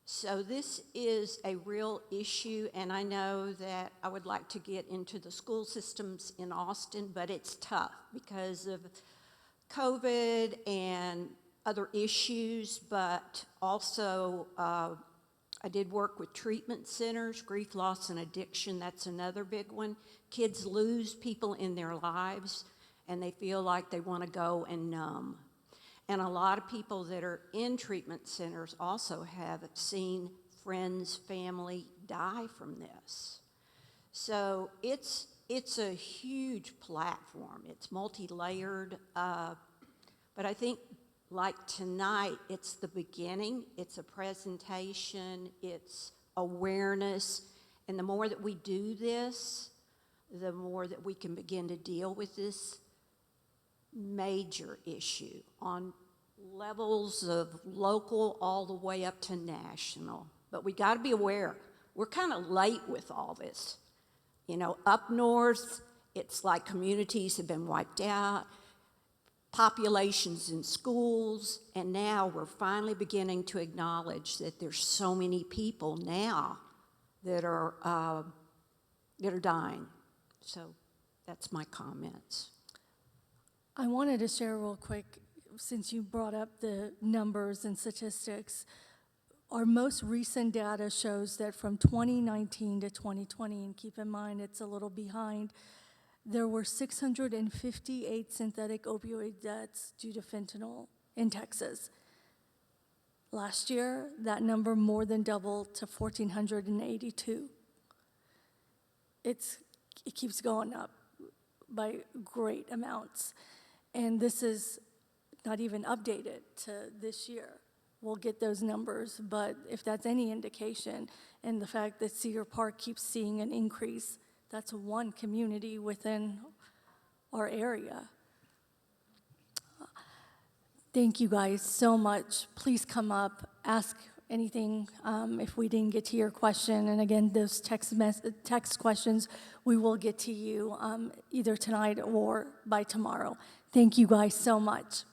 So this is a real issue, and I know that I would like to get into the school systems in Austin, but it's tough because of COVID and other issues, but also I did work with treatment centers, grief, loss, and addiction. That's another big one. Kids lose people in their lives, and they feel like they want to go and numb. And a lot of people that are in treatment centers also have seen friends, family die from this. So it's a huge platform. It's multi-layered, but I think like tonight, it's the beginning. It's a presentation. It's awareness. And the more that we do this, the more that we can begin to deal with this major issue on levels of local all the way up to national. But we got to be aware. We're kind of late with all this. You know, up north, it's like communities have been wiped out, populations in schools, and now we're finally beginning to acknowledge that there's so many people now that are dying. So that's my comments. I wanted to share real quick, since you brought up the numbers and statistics, our most recent data shows that from 2019 to 2020, and keep in mind it's a little behind, there were 658 synthetic opioid deaths due to fentanyl in Texas. Last year, that number more than doubled to 1,482. It keeps going up by great amounts. And this is not even updated to this year. We'll get those numbers, but if that's any indication, and the fact that Cedar Park keeps seeing an increase, that's one community within our area. Thank you guys so much. Please come up, ask anything if we didn't get to your question. And again, those text questions, we will get to you either tonight or by tomorrow. Thank you guys so much.